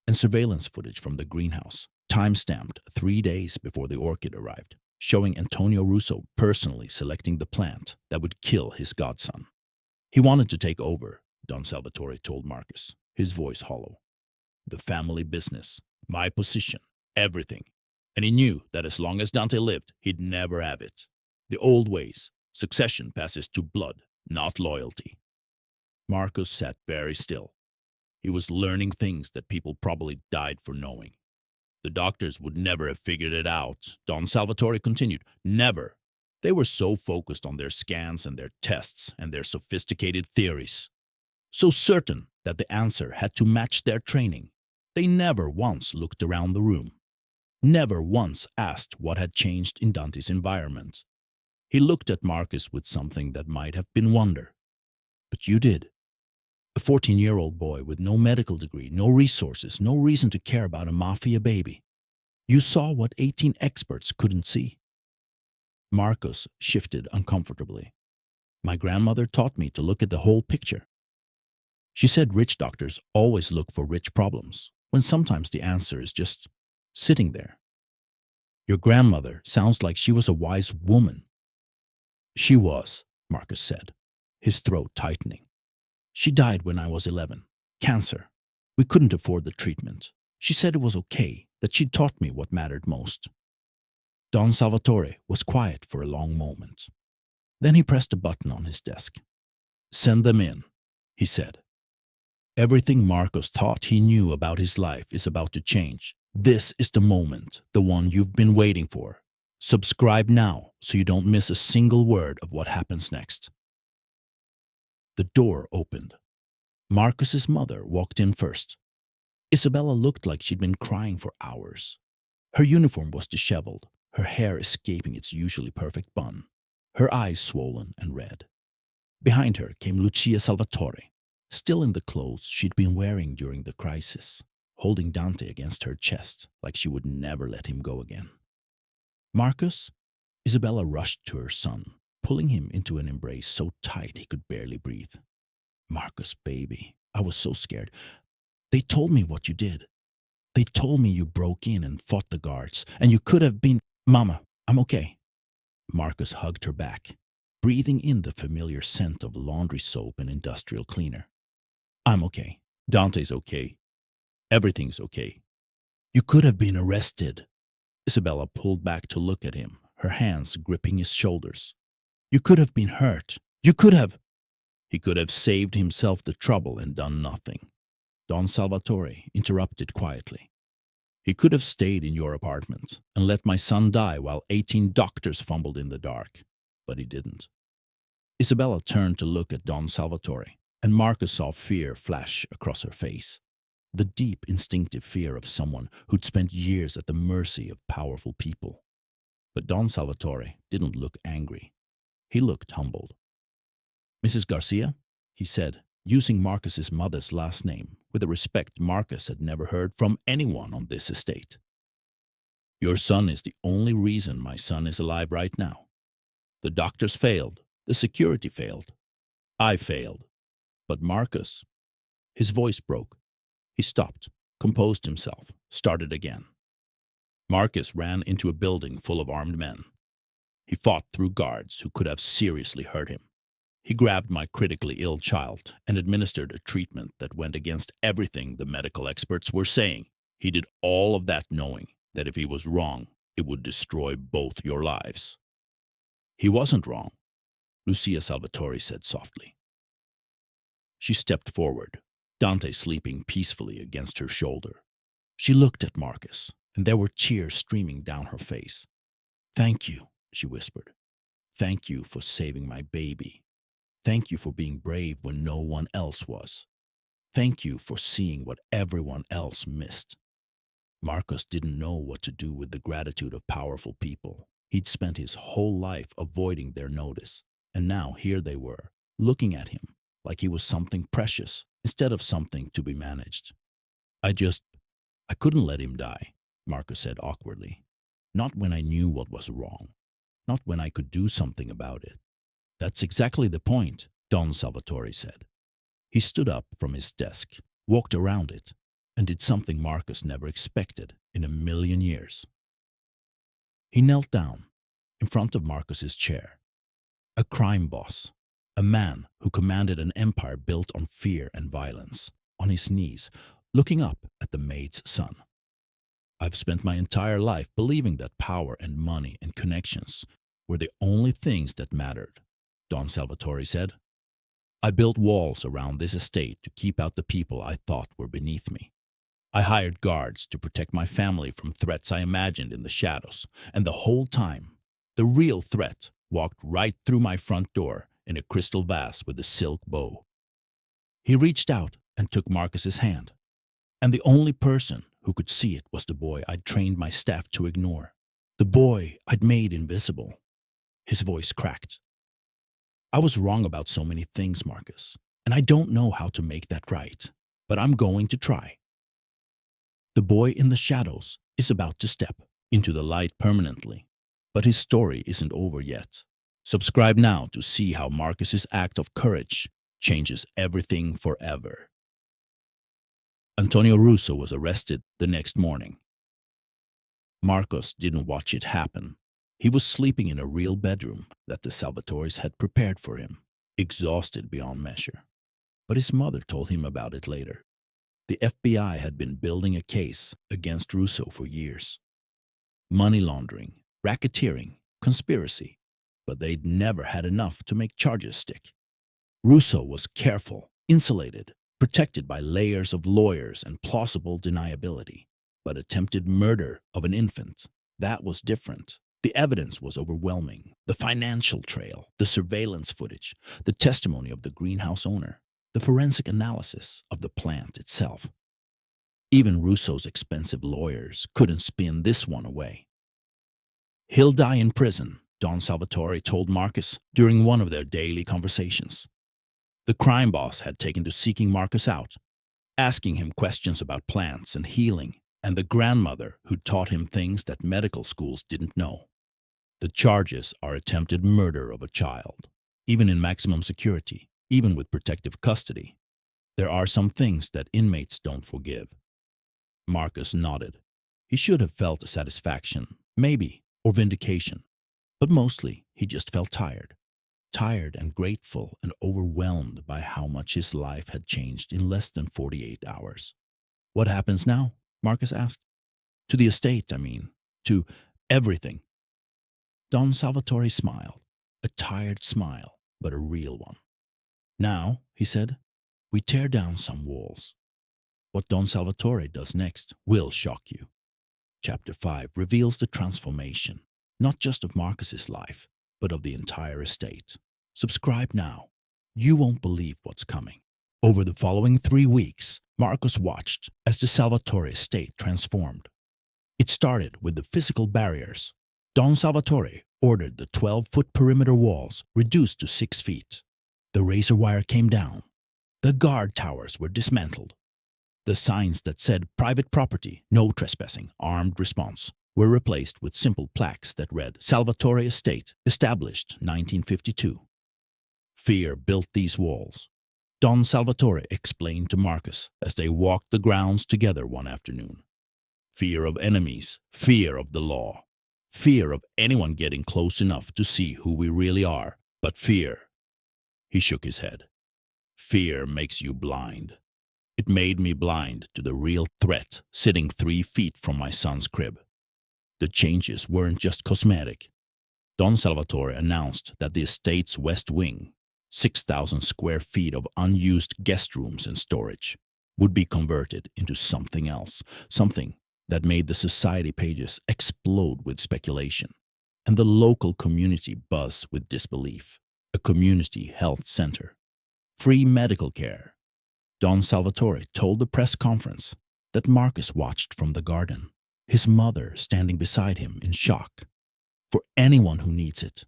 And surveillance footage from the greenhouse, time-stamped 3 days before the orchid arrived, showing Antonio Russo personally selecting the plant that would kill his godson. He wanted to take over, Don Salvatore told Marcus, his voice hollow. The family business, my position, everything. And he knew that as long as Dante lived, he'd never have it. The old ways, succession passes to blood, not loyalty. Marcus sat very still. He was learning things that people probably died for knowing. The doctors would never have figured it out, Don Salvatore continued. Never. They were so focused on their scans and their tests and their sophisticated theories. So certain that the answer had to match their training. They never once looked around the room. Never once asked what had changed in Dante's environment. He looked at Marcus with something that might have been wonder. But you did. A 14-year-old boy with no medical degree, no resources, no reason to care about a Mafia baby. You saw what 18 experts couldn't see. Marcus shifted uncomfortably. My grandmother taught me to look at the whole picture. She said rich doctors always look for rich problems, when sometimes the answer is just sitting there. Your grandmother sounds like she was a wise woman. She was, Marcus said, his throat tightening. She died when I was 11. Cancer. We couldn't afford the treatment. She said it was okay, that she'd taught me what mattered most. Don Salvatore was quiet for a long moment. Then he pressed a button on his desk. Send them in, he said. Everything Marcus thought he knew about his life is about to change. This is the moment, the one you've been waiting for. Subscribe now so you don't miss a single word of what happens next. The door opened. Marcus's mother walked in first. Isabella looked like she'd been crying for hours. Her uniform was disheveled, her hair escaping its usually perfect bun, her eyes swollen and red. Behind her came Lucia Salvatore, still in the clothes she'd been wearing during the crisis, holding Dante against her chest like she would never let him go again. Marcus? Isabella rushed to her son, pulling him into an embrace so tight he could barely breathe. Marcus, baby, I was so scared. They told me what you did. They told me you broke in and fought the guards, and you could have been— Mama, I'm okay. Marcus hugged her back, breathing in the familiar scent of laundry soap and industrial cleaner. I'm okay. Dante's okay. Everything's okay. You could have been arrested. Isabella pulled back to look at him, her hands gripping his shoulders. You could have been hurt. You could have— He could have saved himself the trouble and done nothing. Don Salvatore interrupted quietly. He could have stayed in your apartment and let my son die while 18 doctors fumbled in the dark, but he didn't. Isabella turned to look at Don Salvatore, and Marcus saw fear flash across her face. The deep, instinctive fear of someone who'd spent years at the mercy of powerful people. But Don Salvatore didn't look angry. He looked humbled. Mrs. Garcia, he said, using Marcus's mother's last name with a respect Marcus had never heard from anyone on this estate. Your son is the only reason my son is alive right now. The doctors failed. The security failed. I failed. But Marcus— His voice broke. He stopped, composed himself, started again. Marcus ran into a building full of armed men. He fought through guards who could have seriously hurt him. He grabbed my critically ill child and administered a treatment that went against everything the medical experts were saying. He did all of that knowing that if he was wrong, it would destroy both your lives. He wasn't wrong, Lucia Salvatore said softly. She stepped forward, Dante sleeping peacefully against her shoulder. She looked at Marcus, and there were tears streaming down her face. Thank you, she whispered. Thank you for saving my baby. Thank you for being brave when no one else was. Thank you for seeing what everyone else missed. Marcus didn't know what to do with the gratitude of powerful people. He'd spent his whole life avoiding their notice, and now here they were, looking at him like he was something precious instead of something to be managed. I couldn't let him die, Marcus said awkwardly. Not when I knew what was wrong. Not when I could do something about it. That's exactly the point, Don Salvatore said. He stood up from his desk, walked around it, and did something Marcus never expected in a million years. He knelt down in front of Marcus's chair. A crime boss, a man who commanded an empire built on fear and violence, on his knees, looking up at the maid's son. I've spent my entire life believing that power and money and connections were the only things that mattered, Don Salvatore said. I built walls around this estate to keep out the people I thought were beneath me. I hired guards to protect my family from threats I imagined in the shadows, and the whole time, the real threat walked right through my front door in a crystal vase with a silk bow. He reached out and took Marcus's hand, and the only person who could see it was the boy I'd trained my staff to ignore, the boy I'd made invisible. His voice cracked. I was wrong about so many things, Marcus. And I don't know how to make that right, but I'm going to try. The boy in the shadows is about to step into the light permanently, but his story isn't over yet. Subscribe now to see how Marcus's act of courage changes everything forever. Antonio Russo was arrested the next morning. Marcus didn't watch it happen. He was sleeping in a real bedroom that the Salvatores had prepared for him, exhausted beyond measure. But his mother told him about it later. The FBI had been building a case against Russo for years. Money laundering, racketeering, conspiracy, but they'd never had enough to make charges stick. Russo was careful, insulated, protected by layers of lawyers and plausible deniability. But attempted murder of an infant, that was different. The evidence was overwhelming. The financial trail, the surveillance footage, the testimony of the greenhouse owner, the forensic analysis of the plant itself. Even Russo's expensive lawyers couldn't spin this one away. "He'll die in prison," Don Salvatore told Marcus during one of their daily conversations. The crime boss had taken to seeking Marcus out, asking him questions about plants and healing, and the grandmother who'd taught him things that medical schools didn't know. The charges are attempted murder of a child, even in maximum security, even with protective custody. There are some things that inmates don't forgive. Marcus nodded. He should have felt satisfaction, maybe, or vindication, but mostly he just felt tired. Tired and grateful and overwhelmed by how much his life had changed in less than 48 hours. "What happens now?" Marcus asked. "To the estate, I mean. To everything." Don Salvatore smiled, a tired smile, but a real one. "Now," he said, "we tear down some walls. What Don Salvatore does next will shock you." Chapter 5 reveals the transformation, not just of Marcus's life, but of the entire estate. Subscribe now. You won't believe what's coming. Over the following 3 weeks, Marcus watched as the Salvatore estate transformed. It started with the physical barriers. Don Salvatore ordered the 12-foot perimeter walls reduced to 6 feet. The razor wire came down. The guard towers were dismantled. The signs that said private property, no trespassing, armed response, were replaced with simple plaques that read Salvatore Estate, established 1952. Fear built these walls. Don Salvatore explained to Marcus as they walked the grounds together one afternoon. Fear of enemies, fear of the law, fear of anyone getting close enough to see who we really are, but fear. He shook his head. Fear makes you blind. It made me blind to the real threat sitting 3 feet from my son's crib. The changes weren't just cosmetic. Don Salvatore announced that the estate's west wing, 6,000 square feet of unused guest rooms and storage, would be converted into something else, something that made the society pages explode with speculation and the local community buzz with disbelief. A community health center. Free medical care. Don Salvatore told the press conference that Marcus watched from the garden, his mother standing beside him in shock. For anyone who needs it.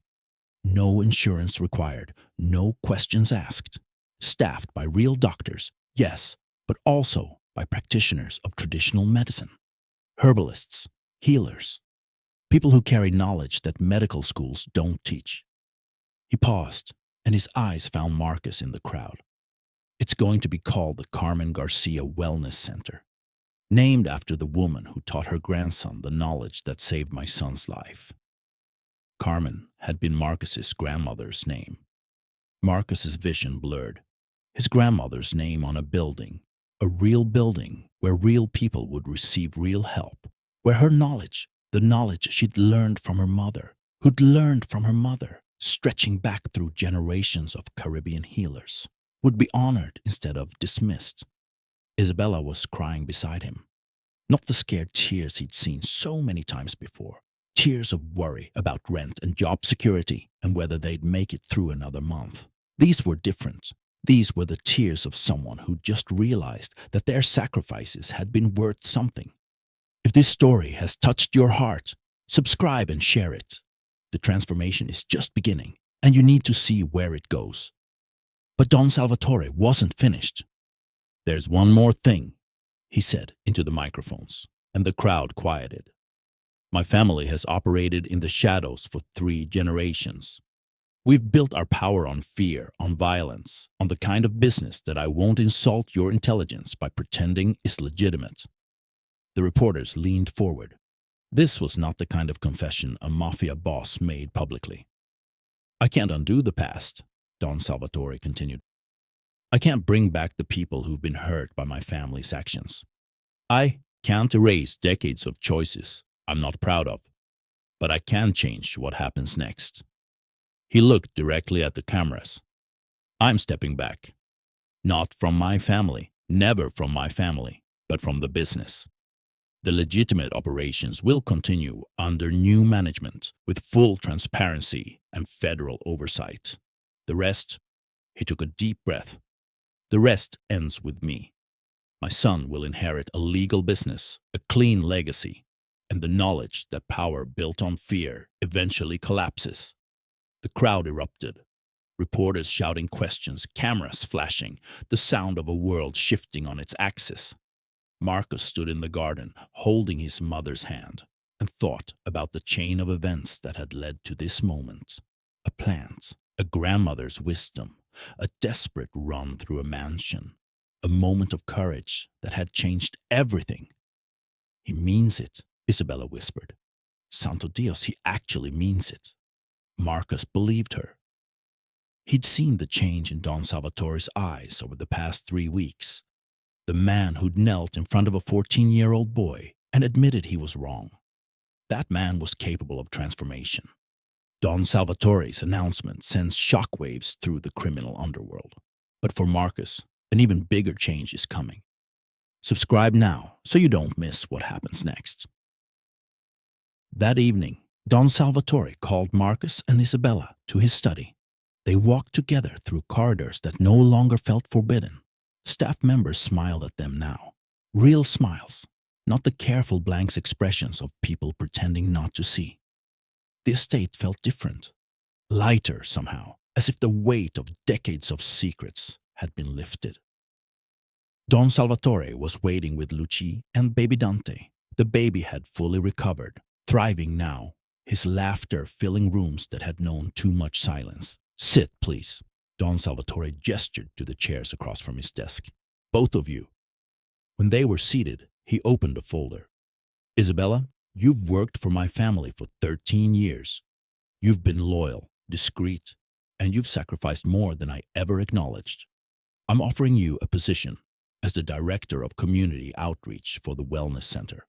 No insurance required, no questions asked. Staffed by real doctors, yes, but also by practitioners of traditional medicine. Herbalists, healers, people who carry knowledge that medical schools don't teach. He paused, and his eyes found Marcus in the crowd. It's going to be called the Carmen Garcia Wellness Center, named after the woman who taught her grandson the knowledge that saved my son's life. Carmen had been Marcus's grandmother's name. Marcus's vision blurred. His grandmother's name on a building, a real building where real people would receive real help, where her knowledge, the knowledge she'd learned from her mother, who'd learned from her mother, stretching back through generations of Caribbean healers, would be honored instead of dismissed. Isabella was crying beside him. Not the scared tears he'd seen so many times before. Tears of worry about rent and job security and whether they'd make it through another month. These were different. These were the tears of someone who just realized that their sacrifices had been worth something. If this story has touched your heart, subscribe and share it. The transformation is just beginning, and you need to see where it goes. But Don Salvatore wasn't finished. "There's one more thing," he said into the microphones, and the crowd quieted. "My family has operated in the shadows for 3 generations. We've built our power on fear, on violence, on the kind of business that I won't insult your intelligence by pretending is legitimate." The reporters leaned forward. This was not the kind of confession a mafia boss made publicly. "I can't undo the past," Don Salvatore continued. "I can't bring back the people who've been hurt by my family's actions. I can't erase decades of choices I'm not proud of, but I can change what happens next." He looked directly at the cameras. "I'm stepping back. Not from my family, never from my family, but from the business. The legitimate operations will continue under new management with full transparency and federal oversight. The rest," he took a deep breath, "the rest ends with me. My son will inherit a legal business, a clean legacy, and the knowledge that power built on fear eventually collapses." The crowd erupted. Reporters shouting questions, cameras flashing, the sound of a world shifting on its axis. Marcus stood in the garden, holding his mother's hand, and thought about the chain of events that had led to this moment. A plant, a grandmother's wisdom, a desperate run through a mansion, a moment of courage that had changed everything. "He means it," Isabella whispered. "Santo Dios, he actually means it." Marcus believed her. He'd seen the change in Don Salvatore's eyes over the past 3 weeks. The man who'd knelt in front of a 14-year-old boy and admitted he was wrong. That man was capable of transformation. Don Salvatore's announcement sends shockwaves through the criminal underworld. But for Marcus, an even bigger change is coming. Subscribe now so you don't miss what happens next. That evening, Don Salvatore called Marcus and Isabella to his study. They walked together through corridors that no longer felt forbidden. Staff members smiled at them now. Real smiles, not the careful blank expressions of people pretending not to see. The estate felt different, lighter somehow, as if the weight of decades of secrets had been lifted. Don Salvatore was waiting with Luci and baby Dante. The baby had fully recovered, thriving now, his laughter filling rooms that had known too much silence. "Sit, please." Don Salvatore gestured to the chairs across from his desk. "Both of you." When they were seated, he opened a folder. "Isabella, you've worked for my family for 13 years. You've been loyal, discreet, and you've sacrificed more than I ever acknowledged. I'm offering you a position as the Director of Community Outreach for the Wellness Center.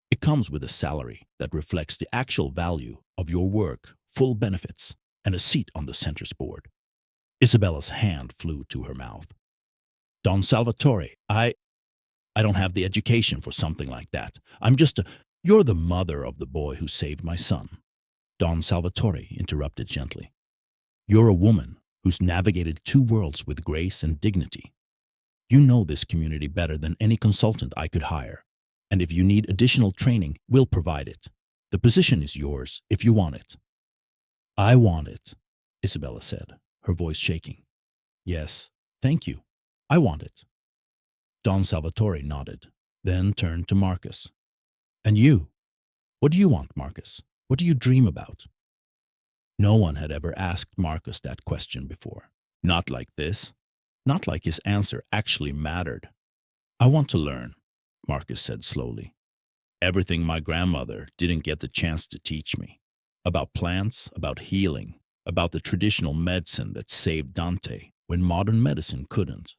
It comes with a salary that reflects the actual value of your work, full benefits, and a seat on the center's board." Isabella's hand flew to her mouth. "Don Salvatore, I don't have the education for something like that. I'm just a—" "You're the mother of the boy who saved my son," Don Salvatore interrupted gently. "You're a woman who's navigated 2 worlds with grace and dignity. You know this community better than any consultant I could hire. And if you need additional training, we'll provide it. The position is yours if you want it." "I want it," Isabella said, her voice shaking. "Yes, thank you. I want it." Don Salvatore nodded, then turned to Marcus. "And you? What do you want, Marcus? What do you dream about?" No one had ever asked Marcus that question before. Not like this. Not like his answer actually mattered. "I want to learn," Marcus said slowly. "Everything my grandmother didn't get the chance to teach me. About plants, about healing, about the traditional medicine that saved Dante when modern medicine couldn't.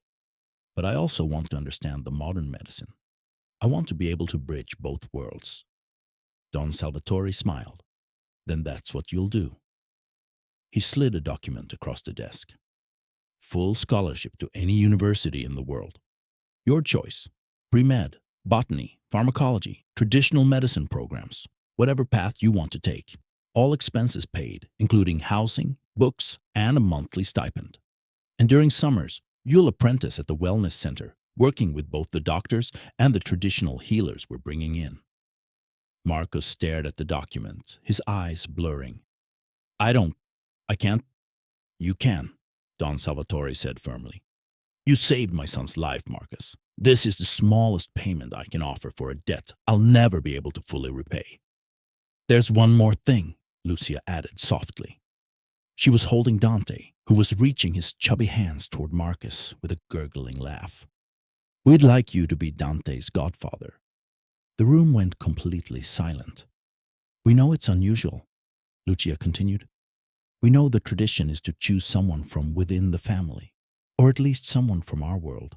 But I also want to understand the modern medicine. I want to be able to bridge both worlds." Don Salvatore smiled. "Then that's what you'll do." He slid a document across the desk. "Full scholarship to any university in the world. Your choice. Pre-med, botany, pharmacology, traditional medicine programs, whatever path you want to take. All expenses paid, including housing, books, and a monthly stipend. And during summers, you'll apprentice at the wellness center, working with both the doctors and the traditional healers we're bringing in." Marcus stared at the document, his eyes blurring. I can't." "You can," Don Salvatore said firmly. You saved my son's life, Marcus. This is the smallest payment I can offer for a debt I'll never be able to fully repay. There's one more thing, Lucia added softly. She was holding Dante, who was reaching his chubby hands toward Marcus with a gurgling laugh. We'd like you to be Dante's godfather. The room went completely silent. We know it's unusual, Lucia continued. We know the tradition is to choose someone from within the family, or at least someone from our world.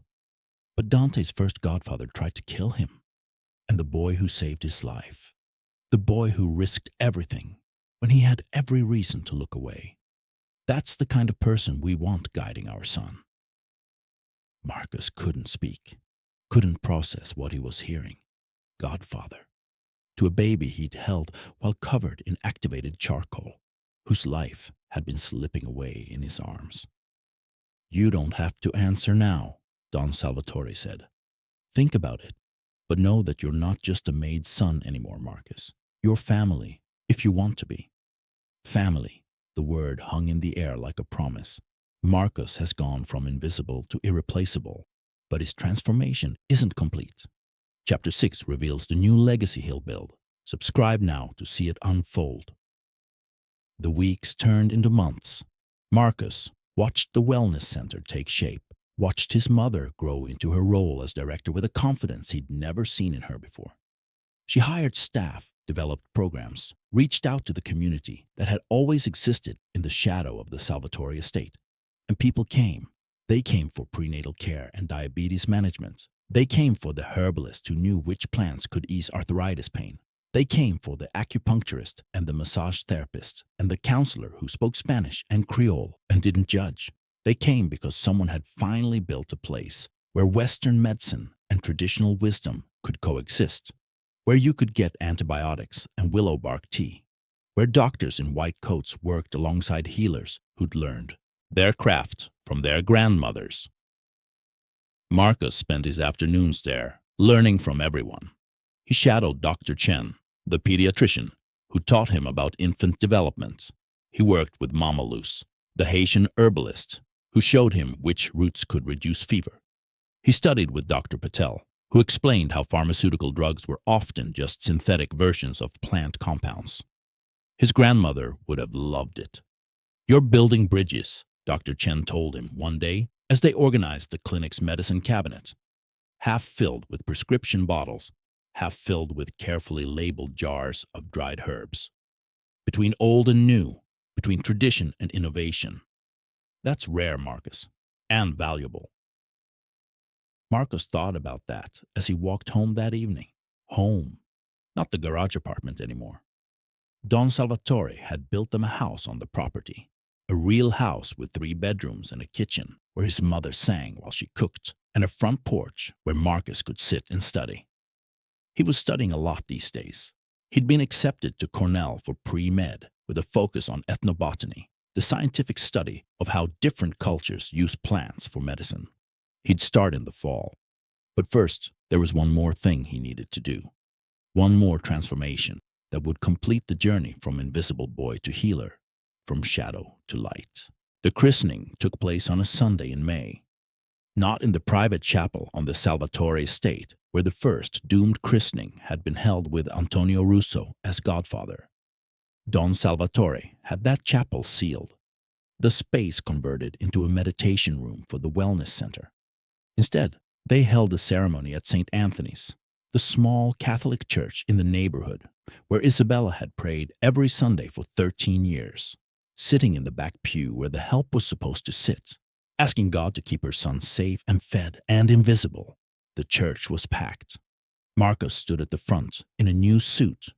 But Dante's first godfather tried to kill him, and the boy who saved his life, the boy who risked everything when he had every reason to look away. That's the kind of person we want guiding our son. Marcus couldn't speak, couldn't process what he was hearing. Godfather. To a baby he'd held while covered in activated charcoal, whose life had been slipping away in his arms. You don't have to answer now, Don Salvatore said. Think about it, but know that you're not just a maid's son anymore, Marcus. You're family, if you want to be. Family, the word hung in the air like a promise. Marcus has gone from invisible to irreplaceable, but his transformation isn't complete. Chapter 6 reveals the new legacy he'll build. Subscribe now to see it unfold. The weeks turned into months. Marcus watched the wellness center take shape, watched his mother grow into her role as director with a confidence he'd never seen in her before. She hired staff, developed programs, reached out to the community that had always existed in the shadow of the Salvatore estate. And people came. They came for prenatal care and diabetes management. They came for the herbalist who knew which plants could ease arthritis pain. They came for the acupuncturist and the massage therapist and the counselor who spoke Spanish and Creole and didn't judge. They came because someone had finally built a place where Western medicine and traditional wisdom could coexist, where you could get antibiotics and willow bark tea, where doctors in white coats worked alongside healers who'd learned their craft from their grandmothers. Marcus spent his afternoons there, learning from everyone. He shadowed Dr. Chen, the pediatrician, who taught him about infant development. He worked with Mama Luce, the Haitian herbalist, who showed him which roots could reduce fever. He studied with Dr. Patel, who explained how pharmaceutical drugs were often just synthetic versions of plant compounds. His grandmother would have loved it. You're building bridges, Dr. Chen told him one day as they organized the clinic's medicine cabinet, half filled with prescription bottles, half filled with carefully labeled jars of dried herbs. Between old and new, between tradition and innovation. That's rare, Marcus, and valuable. Marcus thought about that as he walked home that evening. Home, not the garage apartment anymore. Don Salvatore had built them a house on the property, a real house with 3 bedrooms and a kitchen where his mother sang while she cooked, and a front porch where Marcus could sit and study. He was studying a lot these days. He'd been accepted to Cornell for pre-med with a focus on ethnobotany, the scientific study of how different cultures use plants for medicine. He'd start in the fall. But first, there was one more thing he needed to do. One more transformation that would complete the journey from invisible boy to healer, from shadow to light. The christening took place on a Sunday in May. Not in the private chapel on the Salvatore estate, where the first doomed christening had been held with Antonio Russo as godfather. Don Salvatore had that chapel sealed, the space converted into a meditation room for the wellness center. Instead, they held the ceremony at St. Anthony's, the small Catholic church in the neighborhood where Isabella had prayed every Sunday for 13 years, sitting in the back pew where the help was supposed to sit, asking God to keep her son safe and fed and invisible. The church was packed. Marcus stood at the front in a new suit,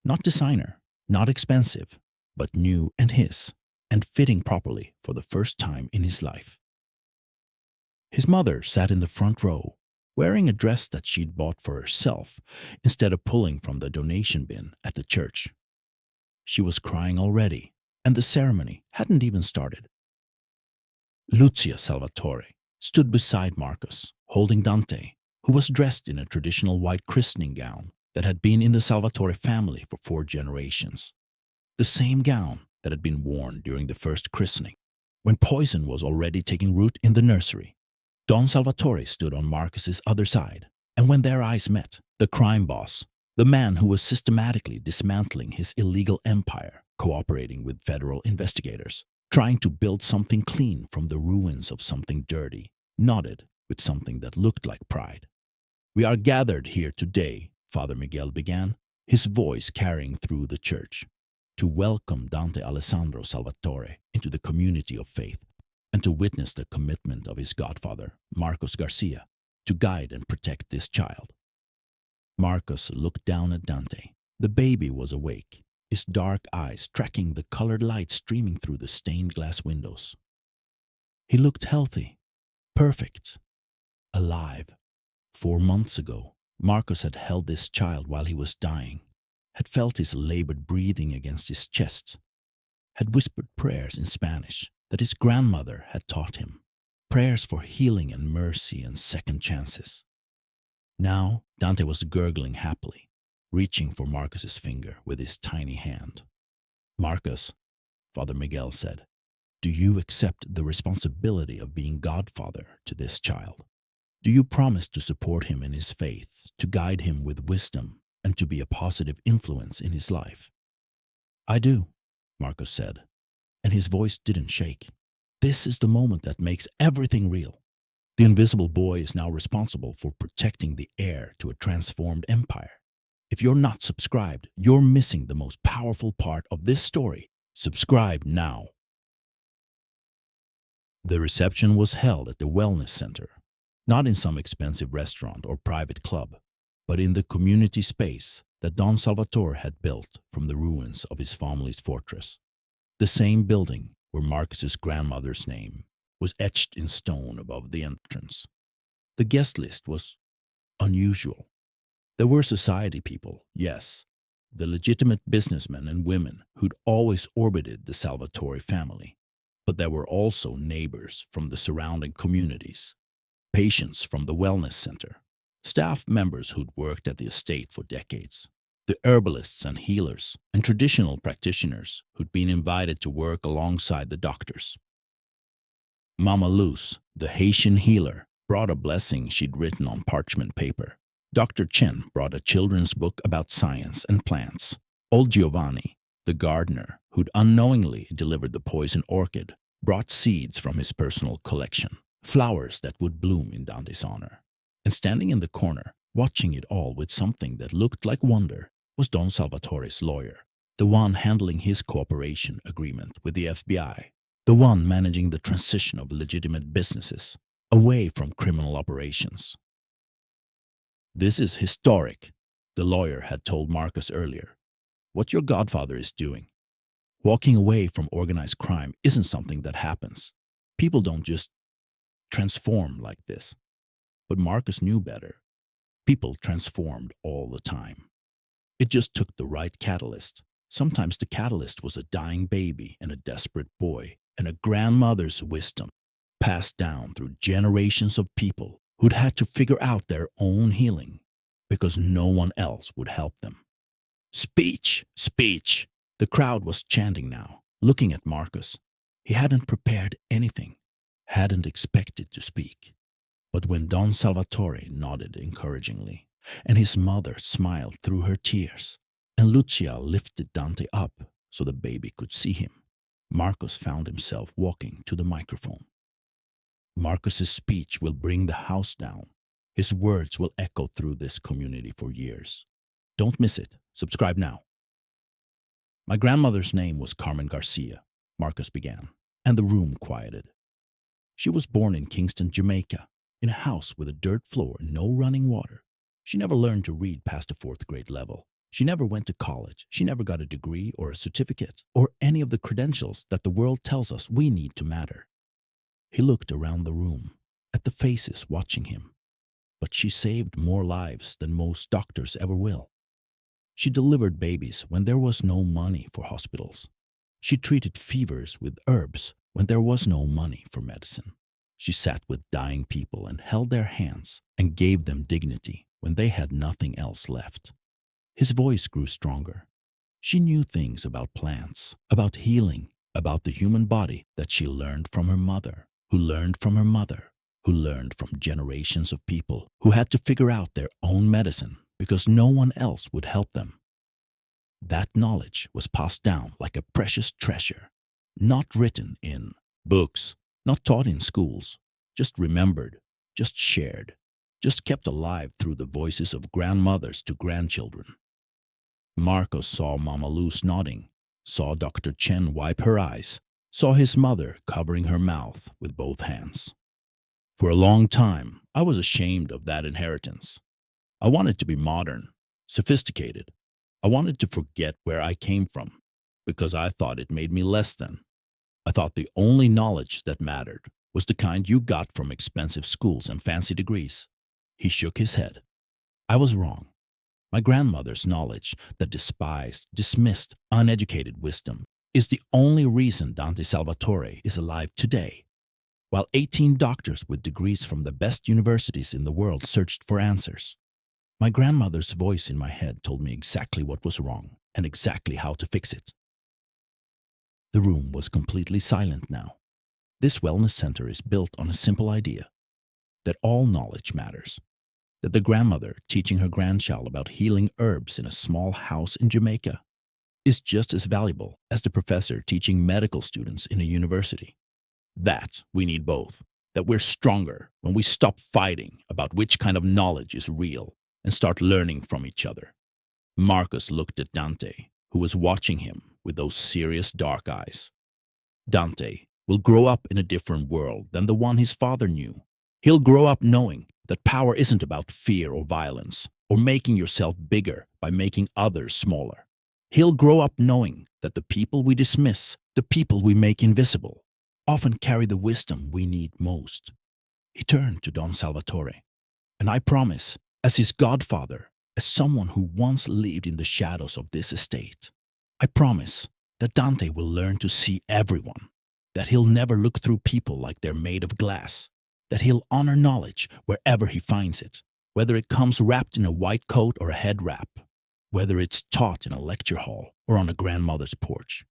not designer, not expensive, but new and his, and fitting properly for the first time in his life. His mother sat in the front row, wearing a dress that she'd bought for herself instead of pulling from the donation bin at the church. She was crying already, and the ceremony hadn't even started. Lucia Salvatore stood beside Marcus, holding Dante, who was dressed in a traditional white christening gown that had been in the Salvatore family for 4 generations. The same gown that had been worn during the first christening. when poison was already taking root in the nursery. Don Salvatore stood on Marcus's other side, and when their eyes met, the crime boss, the man who was systematically dismantling his illegal empire, cooperating with federal investigators, trying to build something clean from the ruins of something dirty, nodded with something that looked like pride. "We are gathered here today," Father Miguel began, his voice carrying through the church, "to welcome Dante Alessandro Salvatore into the community of faith and to witness the commitment of his godfather, Marcos Garcia, to guide and protect this child." Marcos looked down at Dante. The baby was awake, his dark eyes tracking the colored light streaming through the stained glass windows. He looked healthy, perfect, alive. 4 months ago, Marcos had held this child while he was dying, had felt his labored breathing against his chest, had whispered prayers in Spanish that his grandmother had taught him, prayers for healing and mercy and second chances. Now, Dante was gurgling happily, reaching for Marcus's finger with his tiny hand. "Marcus," Father Miguel said, "do you accept the responsibility of being godfather to this child? Do you promise to support him in his faith, to guide him with wisdom, and to be a positive influence in his life?" "I do," Marcus said, and his voice didn't shake. "This is the moment that makes everything real. The invisible boy is now responsible for protecting the heir to a transformed empire. If you're not subscribed, you're missing the most powerful part of this story. Subscribe now." The reception was held at the Wellness Center, not in some expensive restaurant or private club, but in the community space that Don Salvatore had built from the ruins of his family's fortress. The same building where Marcus's grandmother's name was etched in stone above the entrance. The guest list was unusual. There were society people, yes, the legitimate businessmen and women who'd always orbited the Salvatore family, but there were also neighbors from the surrounding communities, patients from the wellness center, staff members who'd worked at the estate for decades, the herbalists and healers, and traditional practitioners who'd been invited to work alongside the doctors. Mama Luz, the Haitian healer, brought a blessing she'd written on parchment paper. Dr. Chen brought a children's book about science and plants. Old Giovanni, the gardener who'd unknowingly delivered the poison orchid, brought seeds from his personal collection, flowers that would bloom in Dante's honor. And standing in the corner, watching it all with something that looked like wonder, was Don Salvatore's lawyer, the one handling his cooperation agreement with the FBI, the one managing the transition of legitimate businesses away from criminal operations. "This is historic," the lawyer had told Marcus earlier. "What your godfather is doing. Walking away from organized crime isn't something that happens. People don't just transform like this." But Marcus knew better. People transformed all the time. It just took the right catalyst. Sometimes the catalyst was a dying baby and a desperate boy and a grandmother's wisdom, passed down through generations of people who'd had to figure out their own healing because no one else would help them. "Speech! Speech!" The crowd was chanting now, looking at Marcus. He hadn't prepared anything, hadn't expected to speak. But when Don Salvatore nodded encouragingly, and his mother smiled through her tears, and Lucia lifted Dante up so the baby could see him, Marcus found himself walking to the microphone. Marcus's speech will bring the house down. His words will echo through this community for years. Don't miss it. Subscribe now. "My grandmother's name was Carmen Garcia," Marcus began, and the room quieted. "She was born in Kingston, Jamaica, in a house with a dirt floor and no running water. She never learned to read past the 4th grade level. She never went to college. She never got a degree or a certificate or any of the credentials that the world tells us we need to matter." He looked around the room, at the faces watching him. But she saved more lives than most doctors ever will. She delivered babies when there was no money for hospitals. She treated fevers with herbs when there was no money for medicine. She sat with dying people and held their hands and gave them dignity when they had nothing else left. His voice grew stronger. She knew things about plants, about healing, about the human body that she learned from her mother, who learned from her mother, who learned from generations of people who had to figure out their own medicine because no one else would help them. That knowledge was passed down like a precious treasure, not written in books, not taught in schools, just remembered, just shared, just kept alive through the voices of grandmothers to grandchildren. Marcos saw Mama Luz nodding, saw Dr. Chen wipe her eyes, saw his mother covering her mouth with both hands. For a long time, I was ashamed of that inheritance. I wanted to be modern, sophisticated. I wanted to forget where I came from, because I thought it made me less than. I thought the only knowledge that mattered was the kind you got from expensive schools and fancy degrees. He shook his head. I was wrong. My grandmother's knowledge that despised, dismissed, uneducated wisdom is the only reason Dante Salvatore is alive today. While 18 doctors with degrees from the best universities in the world searched for answers, my grandmother's voice in my head told me exactly what was wrong and exactly how to fix it. The room was completely silent now. This wellness center is built on a simple idea that all knowledge matters. That the grandmother teaching her grandchild about healing herbs in a small house in Jamaica is just as valuable as the professor teaching medical students in a university. That we need both. That we're stronger when we stop fighting about which kind of knowledge is real and start learning from each other. Marcus looked at Dante, who was watching him with those serious dark eyes. Dante will grow up in a different world than the one his father knew. He'll grow up knowing that power isn't about fear or violence or making yourself bigger by making others smaller. He'll grow up knowing that the people we dismiss, the people we make invisible, often carry the wisdom we need most. He turned to Don Salvatore, and I promise, as his godfather, as someone who once lived in the shadows of this estate, I promise that Dante will learn to see everyone, that he'll never look through people like they're made of glass, that he'll honor knowledge wherever he finds it, whether it comes wrapped in a white coat or a head wrap, whether it's taught in a lecture hall or on a grandmother's porch.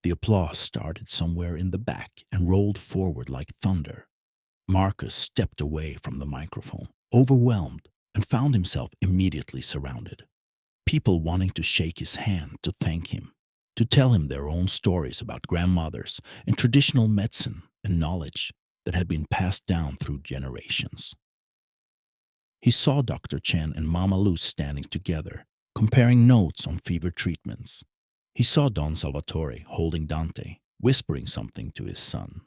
The applause started somewhere in the back and rolled forward like thunder. Marcus stepped away from the microphone, overwhelmed, and found himself immediately surrounded. People wanting to shake his hand to thank him, to tell him their own stories about grandmothers and traditional medicine and knowledge that had been passed down through generations. He saw Dr. Chen and Mama Luz standing together, comparing notes on fever treatments. He saw Don Salvatore holding Dante, whispering something to his son.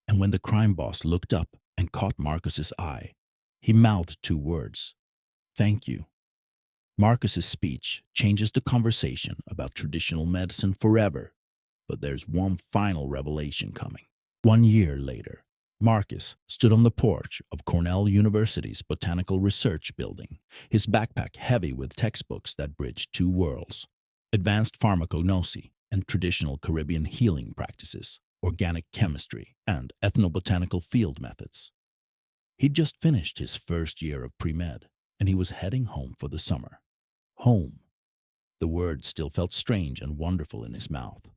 And when the crime boss looked up and caught Marcus's eye, he mouthed 2 words, "Thank you." Marcus's speech changes the conversation about traditional medicine forever, but there's one final revelation coming. 1 year later, Marcus stood on the porch of Cornell University's Botanical Research Building, his backpack heavy with textbooks that bridged 2 worlds, advanced pharmacognosy and traditional Caribbean healing practices, organic chemistry, and ethnobotanical field methods. He'd just finished his first year of pre-med, and he was heading home for the summer. Home. The word still felt strange and wonderful in his mouth.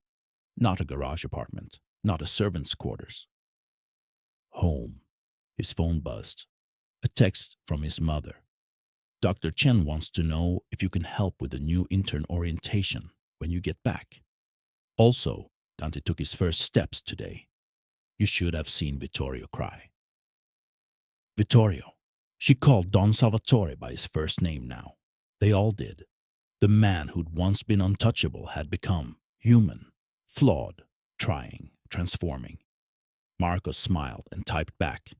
Not a garage apartment, not a servant's quarters. Home. His phone buzzed. A text from his mother. Dr. Chen wants to know if you can help with the new intern orientation when you get back. Also, Dante took his first steps today. You should have seen Vittorio cry. Vittorio. She called Don Salvatore by his first name now. They all did. The man who'd once been untouchable had become human, flawed, trying, transforming. Marcos smiled and typed back,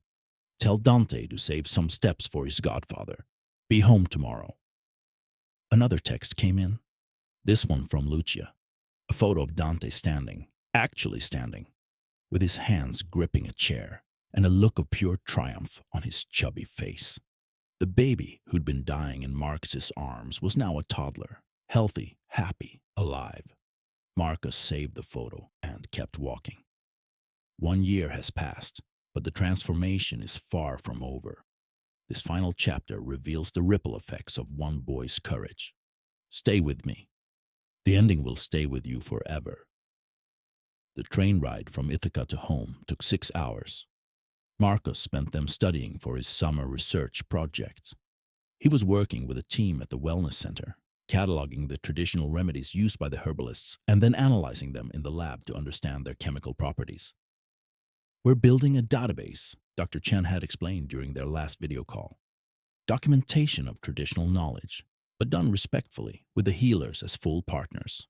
"Tell Dante to save some steps for his godfather. Be home tomorrow." Another text came in. This one from Lucia. A photo of Dante standing, actually standing, with his hands gripping a chair and a look of pure triumph on his chubby face. The baby who'd been dying in Marcus's arms was now a toddler, healthy, happy, alive. Marcus saved the photo and kept walking. 1 year has passed, but the transformation is far from over. This final chapter reveals the ripple effects of one boy's courage. Stay with me. The ending will stay with you forever. The train ride from Ithaca to home took 6 hours. Marcus spent them studying for his summer research project. He was working with a team at the wellness center, cataloging the traditional remedies used by the herbalists and then analyzing them in the lab to understand their chemical properties. "We're building a database," Dr. Chen had explained during their last video call. "Documentation of traditional knowledge, but done respectfully with the healers as full partners.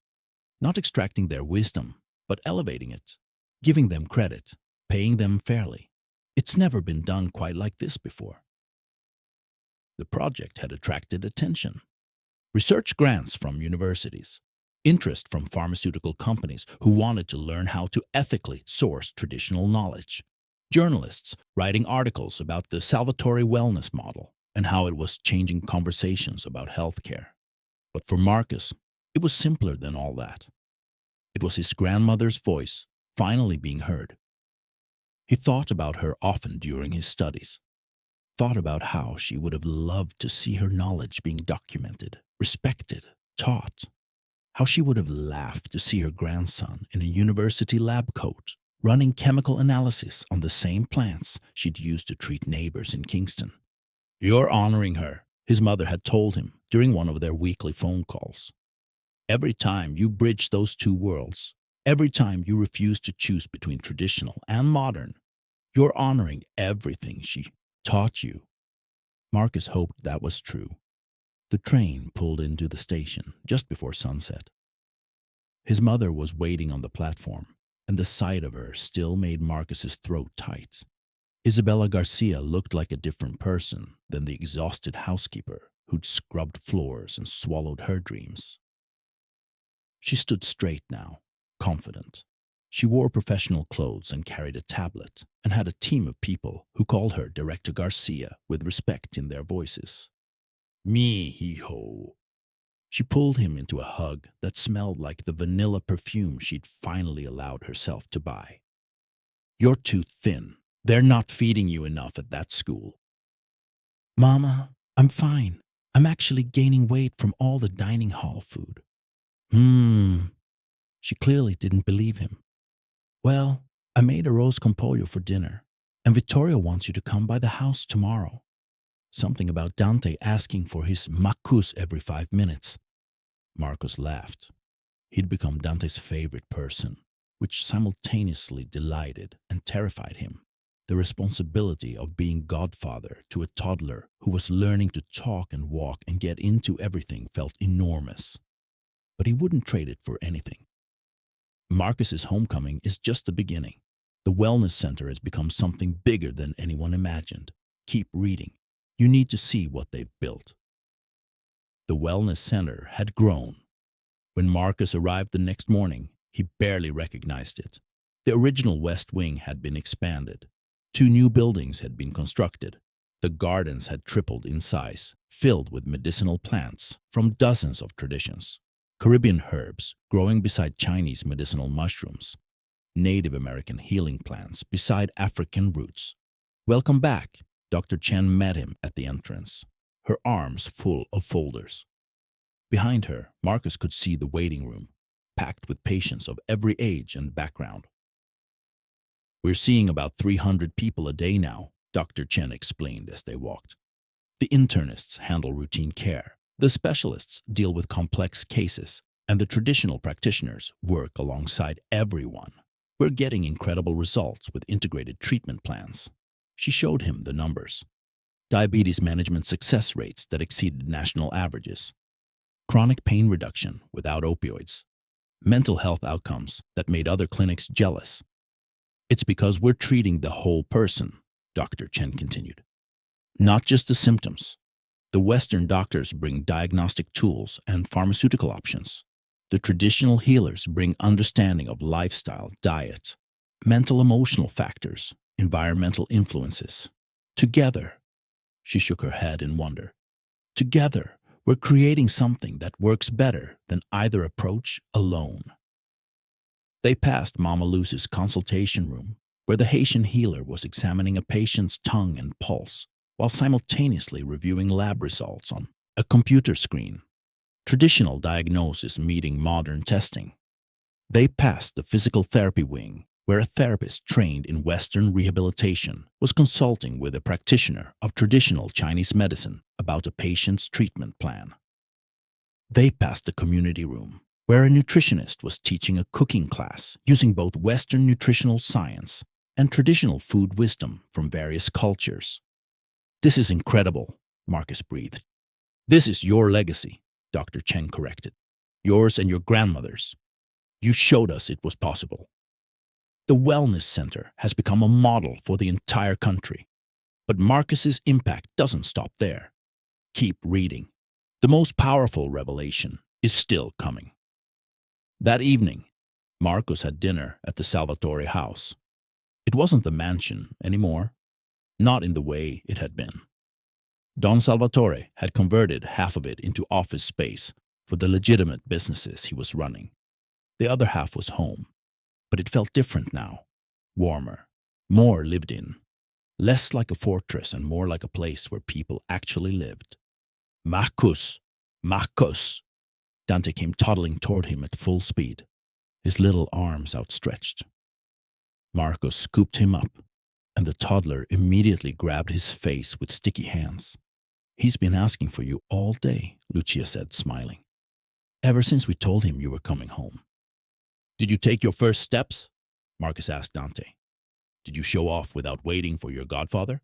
Not extracting their wisdom, but elevating it, giving them credit, paying them fairly. It's never been done quite like this before." The project had attracted attention. Research grants from universities, interest from pharmaceutical companies who wanted to learn how to ethically source traditional knowledge, journalists writing articles about the Salvatore wellness model and how it was changing conversations about healthcare. But for Marcus, it was simpler than all that. It was his grandmother's voice finally being heard. He thought about her often during his studies, thought about how she would have loved to see her knowledge being documented, respected, taught, how she would have laughed to see her grandson in a university lab coat running chemical analysis on the same plants she'd used to treat neighbors in Kingston. "You're honoring her," his mother had told him during one of their weekly phone calls. "Every time you bridge those two worlds, every time you refuse to choose between traditional and modern, you're honoring everything she taught you." Marcus hoped that was true. The train pulled into the station just before sunset. His mother was waiting on the platform, and the sight of her still made Marcus's throat tight. Isabella Garcia looked like a different person than the exhausted housekeeper who'd scrubbed floors and swallowed her dreams. She stood straight now, confident. She wore professional clothes and carried a tablet and had a team of people who called her Director Garcia with respect in their voices. "Me, hijo." She pulled him into a hug that smelled like the vanilla perfume she'd finally allowed herself to buy. "You're too thin. They're not feeding you enough at that school." "Mama, I'm fine. I'm actually gaining weight from all the dining hall food." She clearly didn't believe him. "Well, I made a roast con pollo for dinner, and Vittorio wants you to come by the house tomorrow." Something about Dante asking for his macus every 5 minutes. Marcus laughed. He'd become Dante's favorite person, which simultaneously delighted and terrified him. The responsibility of being godfather to a toddler who was learning to talk and walk and get into everything felt enormous. But he wouldn't trade it for anything. Marcus's homecoming is just the beginning. The wellness center has become something bigger than anyone imagined. Keep reading. You need to see what they've built. The wellness center had grown. When Marcus arrived the next morning, he barely recognized it. The original West Wing had been expanded. 2 new buildings had been constructed. The gardens had tripled in size, filled with medicinal plants from dozens of traditions. Caribbean herbs growing beside Chinese medicinal mushrooms. Native American healing plants beside African roots. "Welcome back." Dr. Chen met him at the entrance, her arms full of folders. Behind her, Marcus could see the waiting room, packed with patients of every age and background. "We're seeing about 300 people a day now," Dr. Chen explained as they walked. "The internists handle routine care, the specialists deal with complex cases, and the traditional practitioners work alongside everyone. We're getting incredible results with integrated treatment plans." She showed him the numbers. Diabetes management success rates that exceeded national averages. Chronic pain reduction without opioids. Mental health outcomes that made other clinics jealous. "It's because we're treating the whole person," Dr. Chen continued. "Not just the symptoms. The Western doctors bring diagnostic tools and pharmaceutical options. The traditional healers bring understanding of lifestyle, diet, mental-emotional factors, environmental influences. Together," she shook her head in wonder, "together, we're creating something that works better than either approach alone." They passed Mama Luce's consultation room, where the Haitian healer was examining a patient's tongue and pulse while simultaneously reviewing lab results on a computer screen. Traditional diagnosis meeting modern testing. They passed the physical therapy wing, where a therapist trained in Western rehabilitation was consulting with a practitioner of traditional Chinese medicine about a patient's treatment plan. They passed the community room, where a nutritionist was teaching a cooking class using both Western nutritional science and traditional food wisdom from various cultures. "This is incredible," Marcus breathed. "This is your legacy," Dr. Chen corrected. "Yours and your grandmother's. You showed us it was possible." The Wellness Center has become a model for the entire country. But Marcus's impact doesn't stop there. Keep reading. The most powerful revelation is still coming. That evening, Marcus had dinner at the Salvatore house. It wasn't the mansion anymore, not in the way it had been. Don Salvatore had converted half of it into office space for the legitimate businesses he was running. The other half was home, but it felt different now, warmer, more lived in, less like a fortress and more like a place where people actually lived. "Marcus! Marcus!" Dante came toddling toward him at full speed, his little arms outstretched. Marcus scooped him up, and the toddler immediately grabbed his face with sticky hands. "He's been asking for you all day," Lucia said, smiling. "Ever since we told him you were coming home." "Did you take your first steps?" Marcus asked Dante. "Did you show off without waiting for your godfather?"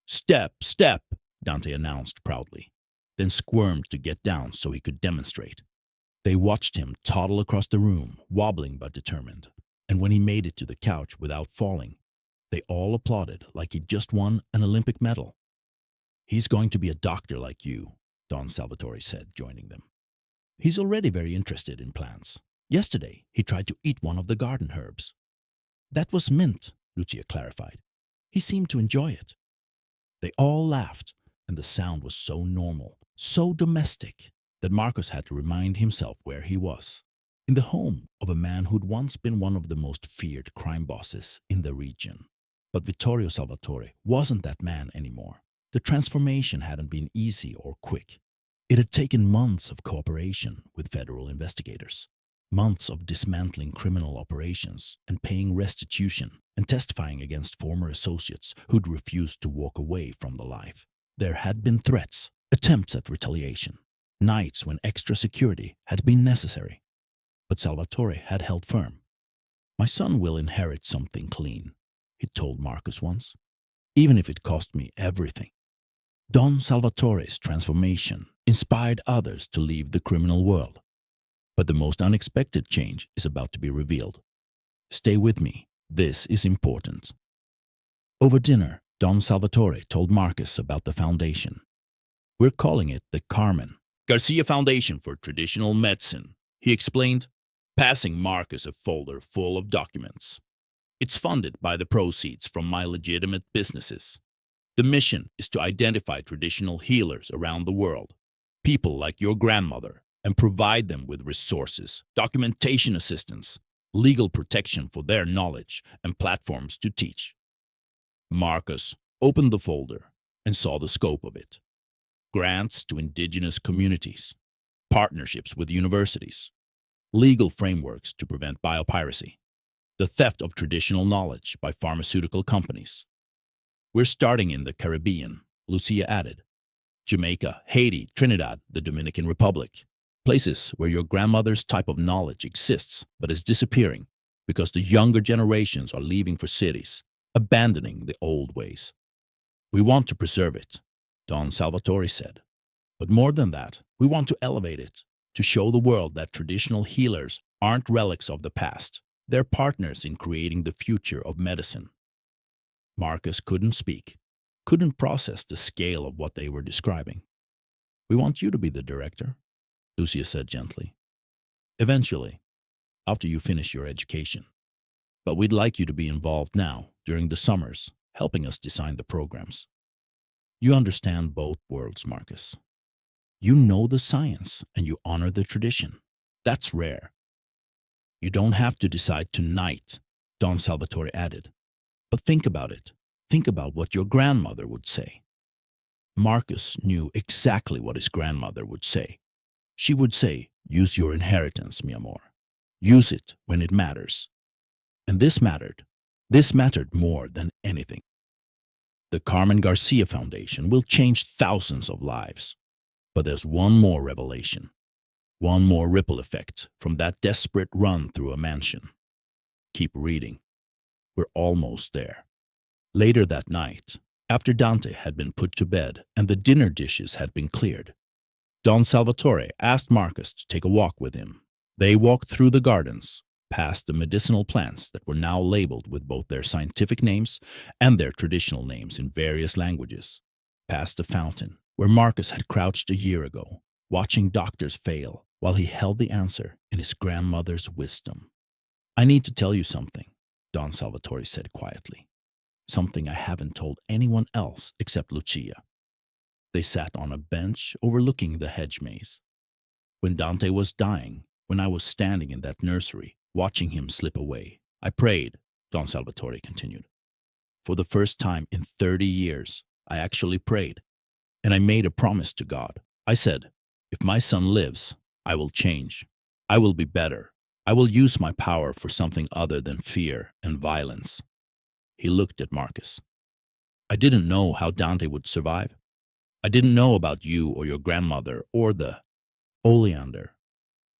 "Step, step," Dante announced proudly, then squirmed to get down so he could demonstrate. They watched him toddle across the room, wobbling but determined, and when he made it to the couch without falling, they all applauded like he'd just won an Olympic medal. "He's going to be a doctor like you," Don Salvatore said, joining them. "He's already very interested in plants. Yesterday, he tried to eat one of the garden herbs." "That was mint," Lucia clarified. "He seemed to enjoy it." They all laughed, and the sound was so normal, so domestic, that Marcus had to remind himself where he was. In the home of a man who'd once been one of the most feared crime bosses in the region. But Vittorio Salvatore wasn't that man anymore. The transformation hadn't been easy or quick. It had taken months of cooperation with federal investigators, months of dismantling criminal operations and paying restitution and testifying against former associates who'd refused to walk away from the life. There had been threats, attempts at retaliation, nights when extra security had been necessary. But Salvatore had held firm. "My son will inherit something clean," he told Marcus once, "even if it cost me everything." Don Salvatore's transformation inspired others to leave the criminal world. But the most unexpected change is about to be revealed. Stay with me. This is important. Over dinner, Don Salvatore told Marcus about the foundation. "We're calling it the Carmen Garcia Foundation for Traditional Medicine," he explained, passing Marcus a folder full of documents. "It's funded by the proceeds from my legitimate businesses. The mission is to identify traditional healers around the world, people like your grandmother, and provide them with resources, documentation assistance, legal protection for their knowledge, and platforms to teach." Marcus opened the folder and saw the scope of it. Grants to indigenous communities, partnerships with universities, legal frameworks to prevent biopiracy, the theft of traditional knowledge by pharmaceutical companies. "We're starting in the Caribbean," Lucia added. "Jamaica, Haiti, Trinidad, the Dominican Republic. Places where your grandmother's type of knowledge exists but is disappearing because the younger generations are leaving for cities, abandoning the old ways. We want to preserve it," Don Salvatore said. "But more than that, we want to elevate it, to show the world that traditional healers aren't relics of the past. They're partners in creating the future of medicine." Marcus couldn't speak, couldn't process the scale of what they were describing. "We want you to be the director," Lucia said gently. "Eventually, after you finish your education. But we'd like you to be involved now, during the summers, helping us design the programs. You understand both worlds, Marcus. You know the science and you honor the tradition. That's rare. You don't have to decide tonight," Don Salvatore added. "But think about it. Think about what your grandmother would say." Marcus knew exactly what his grandmother would say. She would say, "Use your inheritance, mi amor. Use it when it matters. And this mattered. This mattered more than anything. The Carmen Garcia Foundation will change thousands of lives. But there's one more revelation. One more ripple effect from that desperate run through a mansion. Keep reading. We're almost there. Later that night, after Dante had been put to bed and the dinner dishes had been cleared, Don Salvatore asked Marcus to take a walk with him. They walked through the gardens, past the medicinal plants that were now labeled with both their scientific names and their traditional names in various languages, past the fountain where Marcus had crouched a year ago, watching doctors fail while he held the answer in his grandmother's wisdom. "I need to tell you something," Don Salvatore said quietly. "Something I haven't told anyone else except Lucia." They sat on a bench overlooking the hedge maze. "When Dante was dying, when I was standing in that nursery, watching him slip away, I prayed," Don Salvatore continued. "For the first time in 30 years, I actually prayed. And I made a promise to God. I said, if my son lives, I will change. I will be better. I will use my power for something other than fear and violence." He looked at Marcus. "I didn't know how Dante would survive. I didn't know about you or your grandmother or the oleander.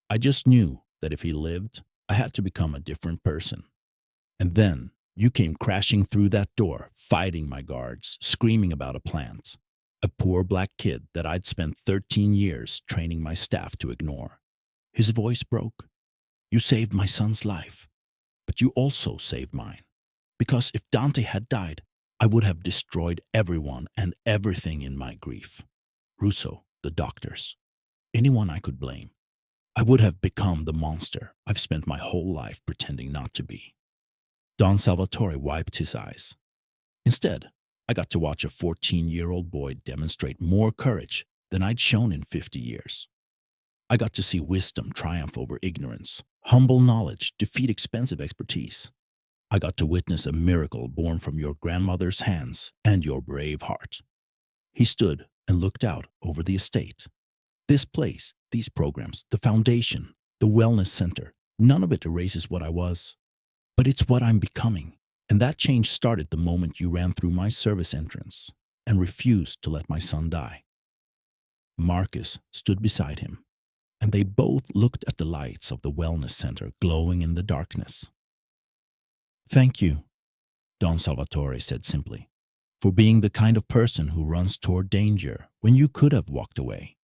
I just knew that if he lived, I had to become a different person. And then you came crashing through that door, fighting my guards, screaming about a plant. A poor black kid that I'd spent 13 years training my staff to ignore." His voice broke. "You saved my son's life, but you also saved mine. Because if Dante had died, I would have destroyed everyone and everything in my grief. Russo, the doctors, anyone I could blame. I would have become the monster I've spent my whole life pretending not to be." Don Salvatore wiped his eyes. "Instead, I got to watch a 14-year-old boy demonstrate more courage than I'd shown in 50 years. I got to see wisdom triumph over ignorance, humble knowledge defeat expensive expertise. I got to witness a miracle born from your grandmother's hands and your brave heart." He stood and looked out over the estate. "This place, these programs, the foundation, the wellness center, none of it erases what I was. But it's what I'm becoming. And that change started the moment you ran through my service entrance and refused to let my son die." Marcus stood beside him, and they both looked at the lights of the wellness center glowing in the darkness. "Thank you," Don Salvatore said simply, "for being the kind of person who runs toward danger when you could have walked away.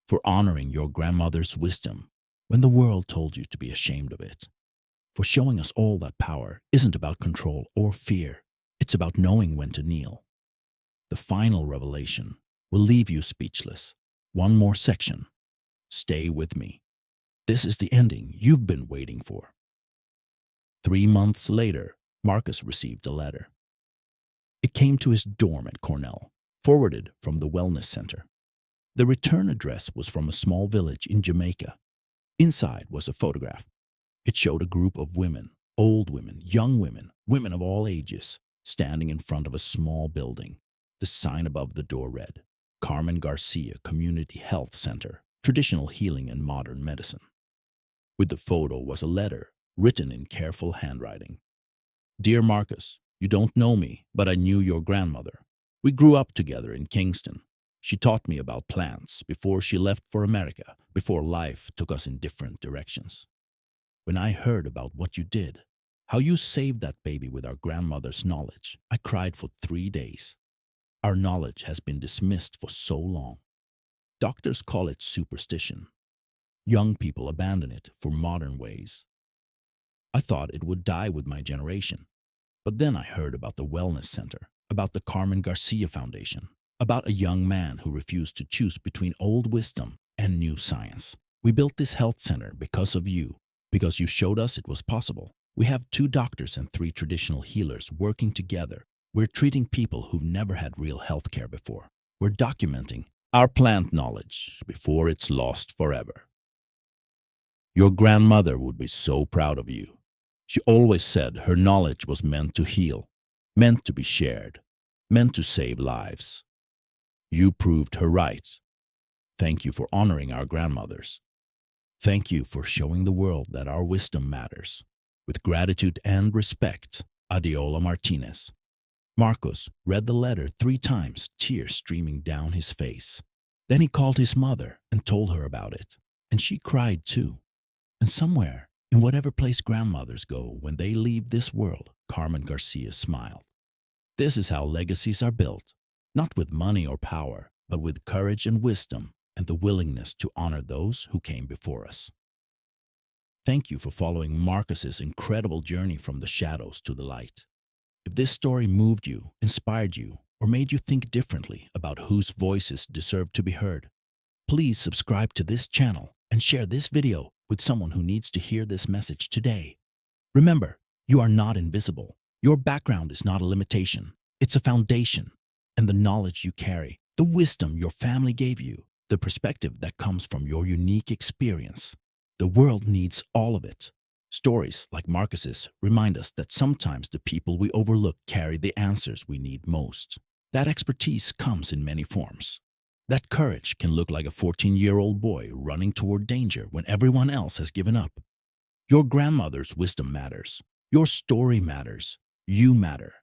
For honoring your grandmother's wisdom when the world told you to be ashamed of it. For showing us all that power isn't about control or fear. It's about knowing when to kneel. The final revelation will leave you speechless. One more section. Stay with me. This is the ending you've been waiting for." 3 months later, Marcus received a letter. It came to his dorm at Cornell, forwarded from the wellness center. The return address was from a small village in Jamaica. Inside was a photograph. It showed a group of women, old women, young women, women of all ages, standing in front of a small building. The sign above the door read, "Carmen Garcia Community Health Center, Traditional Healing and Modern Medicine." With the photo was a letter, written in careful handwriting. "Dear Marcus, you don't know me, but I knew your grandmother. We grew up together in Kingston. She taught me about plants before she left for America, before life took us in different directions. When I heard about what you did, how you saved that baby with our grandmother's knowledge, I cried for 3 days. Our knowledge has been dismissed for so long. Doctors call it superstition. Young people abandon it for modern ways. I thought it would die with my generation. But then I heard about the Wellness Center, about the Carmen Garcia Foundation, about a young man who refused to choose between old wisdom and new science. We built this health center because of you, because you showed us it was possible. We have 2 doctors and 3 traditional healers working together. We're treating people who've never had real health care before. We're documenting our plant knowledge before it's lost forever. Your grandmother would be so proud of you. She always said her knowledge was meant to heal, meant to be shared, meant to save lives. You proved her right. Thank you for honoring our grandmothers. Thank you for showing the world that our wisdom matters. With gratitude and respect, Adiola Martinez. Marcos read the letter 3 times, tears streaming down his face. Then he called his mother and told her about it, and she cried too. And somewhere, in whatever place grandmothers go when they leave this world, Carmen Garcia smiled. This is how legacies are built, not with money or power, but with courage and wisdom and the willingness to honor those who came before us. Thank you for following Marcus's incredible journey from the shadows to the light. If this story moved you, inspired you, or made you think differently about whose voices deserve to be heard, please subscribe to this channel and share this video with someone who needs to hear this message today. Remember, you are not invisible. Your background is not a limitation. It's a foundation. And the knowledge you carry, the wisdom your family gave you, the perspective that comes from your unique experience. The world needs all of it. Stories like Marcus's remind us that sometimes the people we overlook carry the answers we need most. That expertise comes in many forms. That courage can look like a 14-year-old boy running toward danger when everyone else has given up. Your grandmother's wisdom matters. Your story matters. You matter.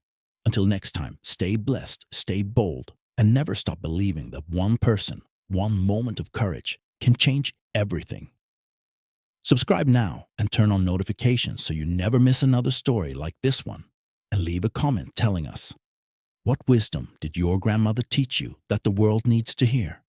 Until next time, stay blessed, stay bold, and never stop believing that one person, one moment of courage can change everything. Subscribe now and turn on notifications so you never miss another story like this one. And leave a comment telling us, what wisdom did your grandmother teach you that the world needs to hear?